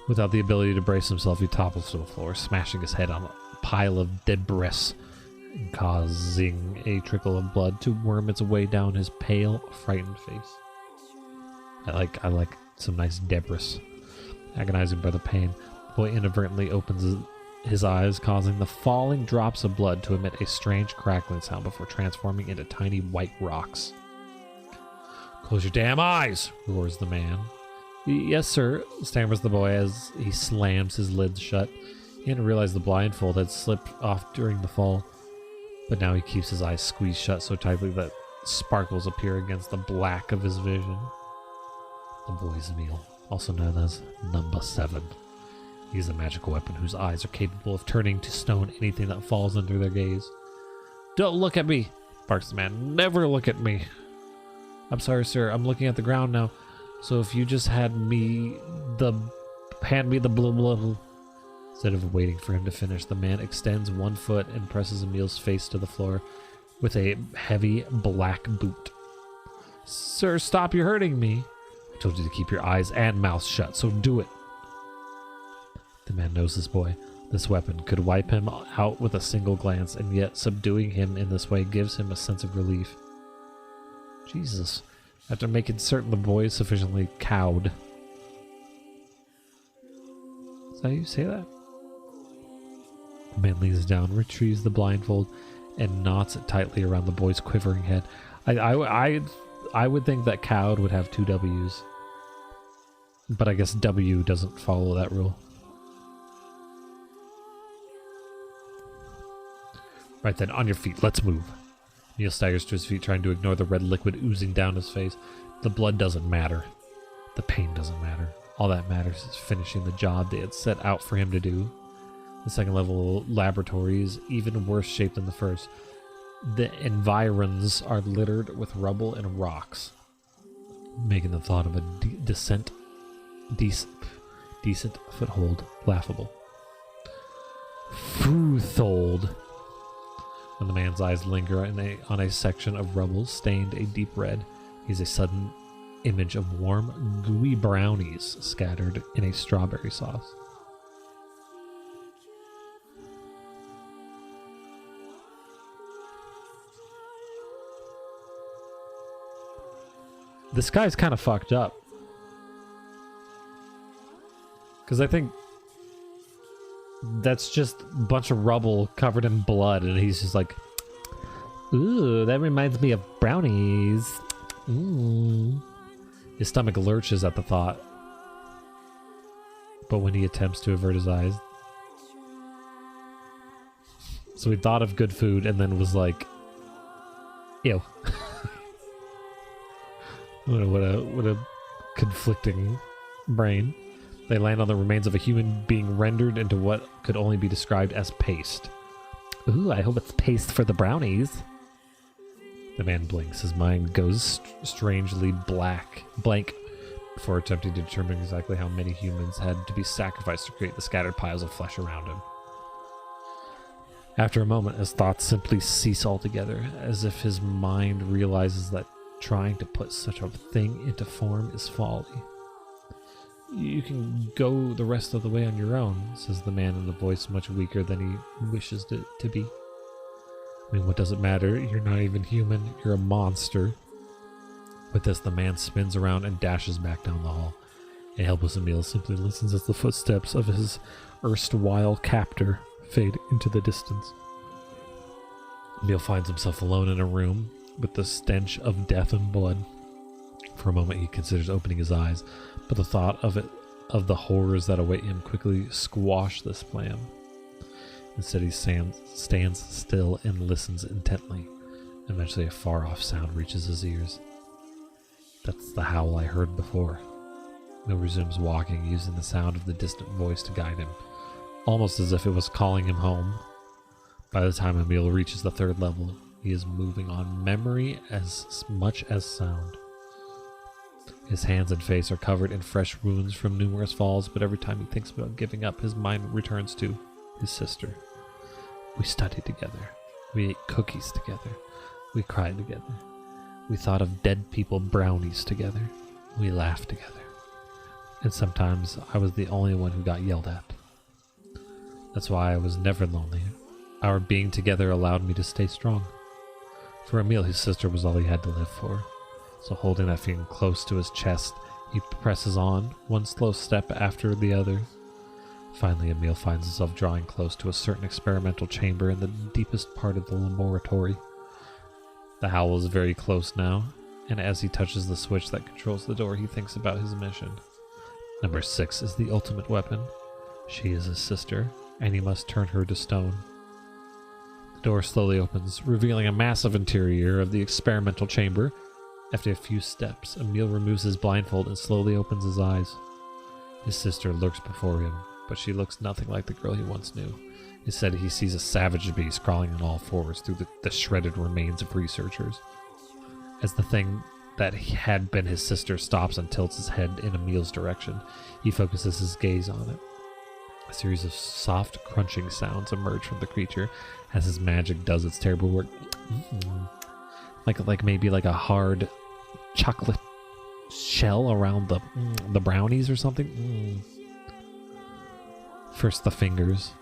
Without the ability to brace himself, he topples to the floor, smashing his head on a pile of debris, and causing a trickle of blood to worm its way down his pale, frightened face. I like some nice debris. Agonizing by the pain, the boy inadvertently opens his eyes, causing the falling drops of blood to emit a strange crackling sound before transforming into tiny white rocks. Close your damn eyes, roars the man. Yes, sir, stammers the boy as he slams his lids shut. He hadn't realized the blindfold had slipped off during the fall, but now he keeps his eyes squeezed shut so tightly that sparkles appear against the black of his vision. The boy's Emil, also known as Number 7. He's a magical weapon whose eyes are capable of turning to stone anything that falls under their gaze. Don't look at me, barks the man. Never look at me. I'm sorry, sir. I'm looking at the ground now. So if you just hand me the blah blah. Instead of waiting for him to finish, the man extends one foot and presses Emil's face to the floor with a heavy black boot. Sir, stop, you're hurting me. I told you to keep your eyes and mouth shut, so do it. The man knows this boy. This weapon could wipe him out with a single glance, and yet subduing him in this way gives him a sense of relief. Jesus. After making certain the boy is sufficiently cowed. Is that how you say that? The man leans down, retrieves the blindfold, and knots it tightly around the boy's quivering head. I would think that cowed would have 2 W's. But I guess W doesn't follow that rule. Right then, on your feet, let's move. Neil staggers to his feet, trying to ignore the red liquid oozing down his face. The blood doesn't matter. The pain doesn't matter. All that matters is finishing the job they had set out for him to do. The second level laboratory is even worse shaped than the first. The environs are littered with rubble and rocks, making the thought of a decent foothold laughable. Fruthold. When the man's eyes linger on a section of rubble stained a deep red, he's a sudden image of warm, gooey brownies scattered in a strawberry sauce. This guy's kind of fucked up. Because I think that's just a bunch of rubble covered in blood, and he's just like, ooh, that reminds me of brownies. Ooh. His stomach lurches at the thought. But when he attempts to avert his eyes... So he thought of good food and then was like, ew. What a conflicting brain. They land on the remains of a human being rendered into what could only be described as paste. Ooh, I hope it's paste for the brownies. The man blinks. His mind goes strangely blank before attempting to determine exactly how many humans had to be sacrificed to create the scattered piles of flesh around him. After a moment, his thoughts simply cease altogether, as if his mind realizes that trying to put such a thing into form is folly. You can go the rest of the way on your own, says the man in a voice much weaker than he wishes it to be. I mean, what does it matter? You're not even human. You're a monster. With this, the man spins around and dashes back down the hall. A helpless Emil simply listens as the footsteps of his erstwhile captor fade into the distance. Emil finds himself alone in a room with the stench of death and blood. For a moment, he considers opening his eyes, but the thought of the horrors that await him quickly squash this plan. Instead, he stands still and listens intently. Eventually, a far-off sound reaches his ears. That's the howl I heard before. Emil resumes walking, using the sound of the distant voice to guide him, almost as if it was calling him home. By the time Emil reaches the 3rd level, he is moving on memory as much as sound. His hands and face are covered in fresh wounds from numerous falls, but every time he thinks about giving up, his mind returns to his sister. We studied together. We ate cookies together. We cried together. We thought of dead people brownies together. We laughed together. And sometimes I was the only one who got yelled at. That's why I was never lonely. Our being together allowed me to stay strong. For Emil, his sister was all he had to live for. So holding that feeling close to his chest, he presses on, one slow step after the other. Finally, Emil finds himself drawing close to a certain experimental chamber in the deepest part of the laboratory. The howl is very close now, and as he touches the switch that controls the door, he thinks about his mission. Number 6 is the ultimate weapon. She is his sister, and he must turn her to stone. The door slowly opens, revealing a massive interior of the experimental chamber. After a few steps, Emil removes his blindfold and slowly opens his eyes. His sister lurks before him, but she looks nothing like the girl he once knew. Instead, he sees a savage beast crawling on all fours through the shredded remains of researchers. As the thing that had been his sister stops and tilts his head in Emil's direction, he focuses his gaze on it. A series of soft, crunching sounds emerge from the creature as his magic does its terrible work. Like maybe like a hard chocolate shell around the brownies or something. First the fingers,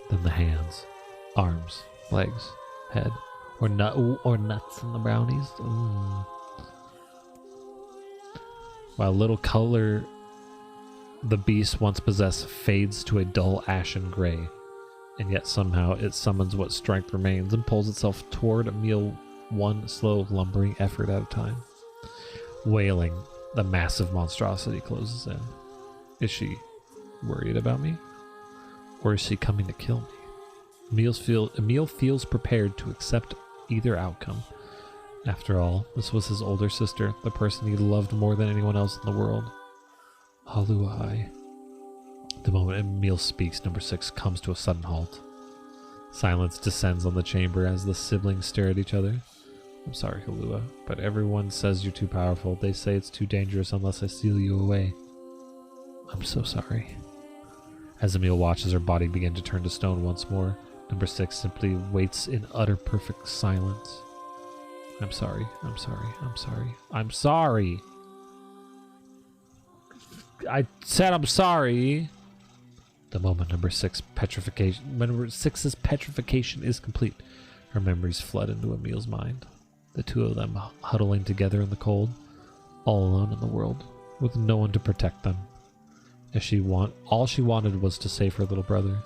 then the hands, arms, legs, head, or nuts in the brownies. While little color the beast once possessed fades to a dull ashen gray, and yet somehow it summons what strength remains and pulls itself toward Emil, one slow, lumbering effort at a time. Wailing, the massive monstrosity closes in. Is she worried about me? Or is she coming to kill me? Emil feels prepared to accept either outcome. After all, this was his older sister, the person he loved more than anyone else in the world. Haluai. The moment Emil speaks, number 6 comes to a sudden halt. Silence descends on the chamber as the siblings stare at each other. I'm sorry, Halua, but everyone says you're too powerful. They say it's too dangerous unless I steal you away. I'm so sorry. As Emil watches her body begin to turn to stone once more, number 6 simply waits in utter perfect silence. I'm sorry, I'm sorry, I'm sorry, I'm sorry! I said I'm sorry! The moment number 6's petrification is complete, her memories flood into Emil's mind. The two of them huddling together in the cold, all alone in the world, with no one to protect them. All she wanted was to save her little brother,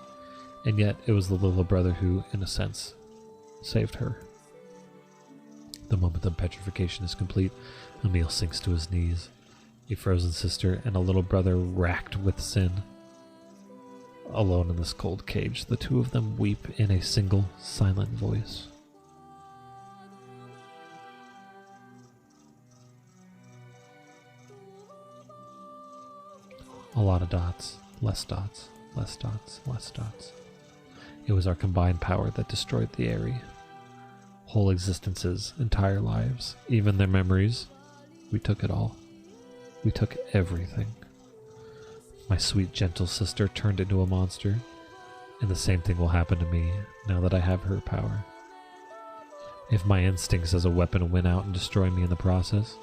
and yet it was the little brother who, in a sense, saved her. The moment the petrification is complete, Emil sinks to his knees, a frozen sister and a little brother racked with sin. Alone in this cold cage, the two of them weep in a single, silent voice. A lot of dots. Less dots. Less dots. Less dots. It was our combined power that destroyed the Aerie. Whole existences, entire lives, even their memories. We took it all. We took everything. My sweet, gentle sister turned into a monster, and the same thing will happen to me now that I have her power. If my instincts as a weapon win out and destroy me in the process,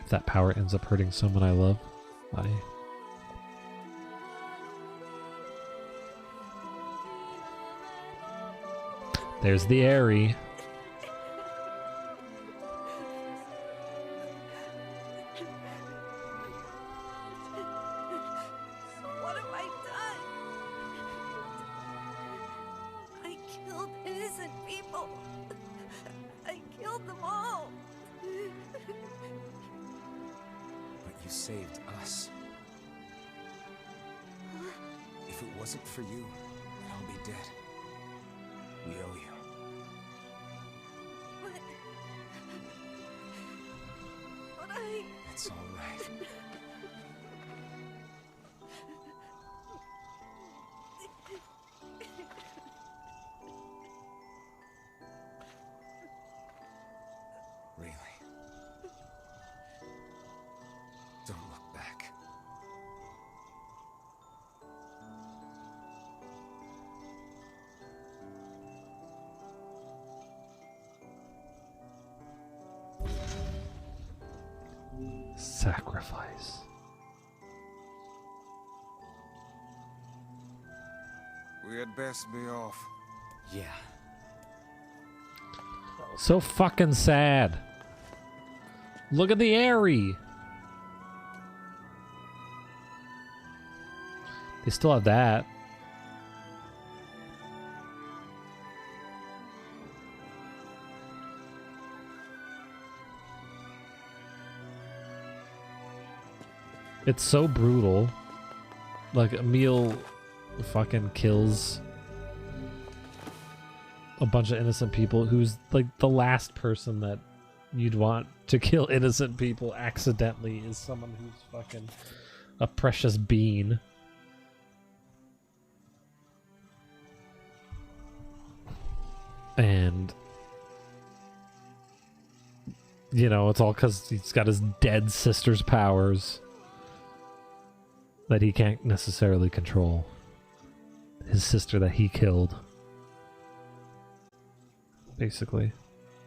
if that power ends up hurting someone I love, There's the Aerie. What have I done? I killed innocent people. I killed them all. But you saved us. If it wasn't for you, we'd all be dead. We owe you. But It's all right. Really? Don't look back. Sacrifice. We had best be off. Yeah. So fucking sad. Look at the Aerie. They still have that. It's so brutal. Like, Emil fucking kills a bunch of innocent people, who's like the last person that you'd want to kill innocent people accidentally is someone who's fucking a precious bean. And you know, it's all because he's got his dead sister's powers that he can't necessarily control. His sister that he killed, basically.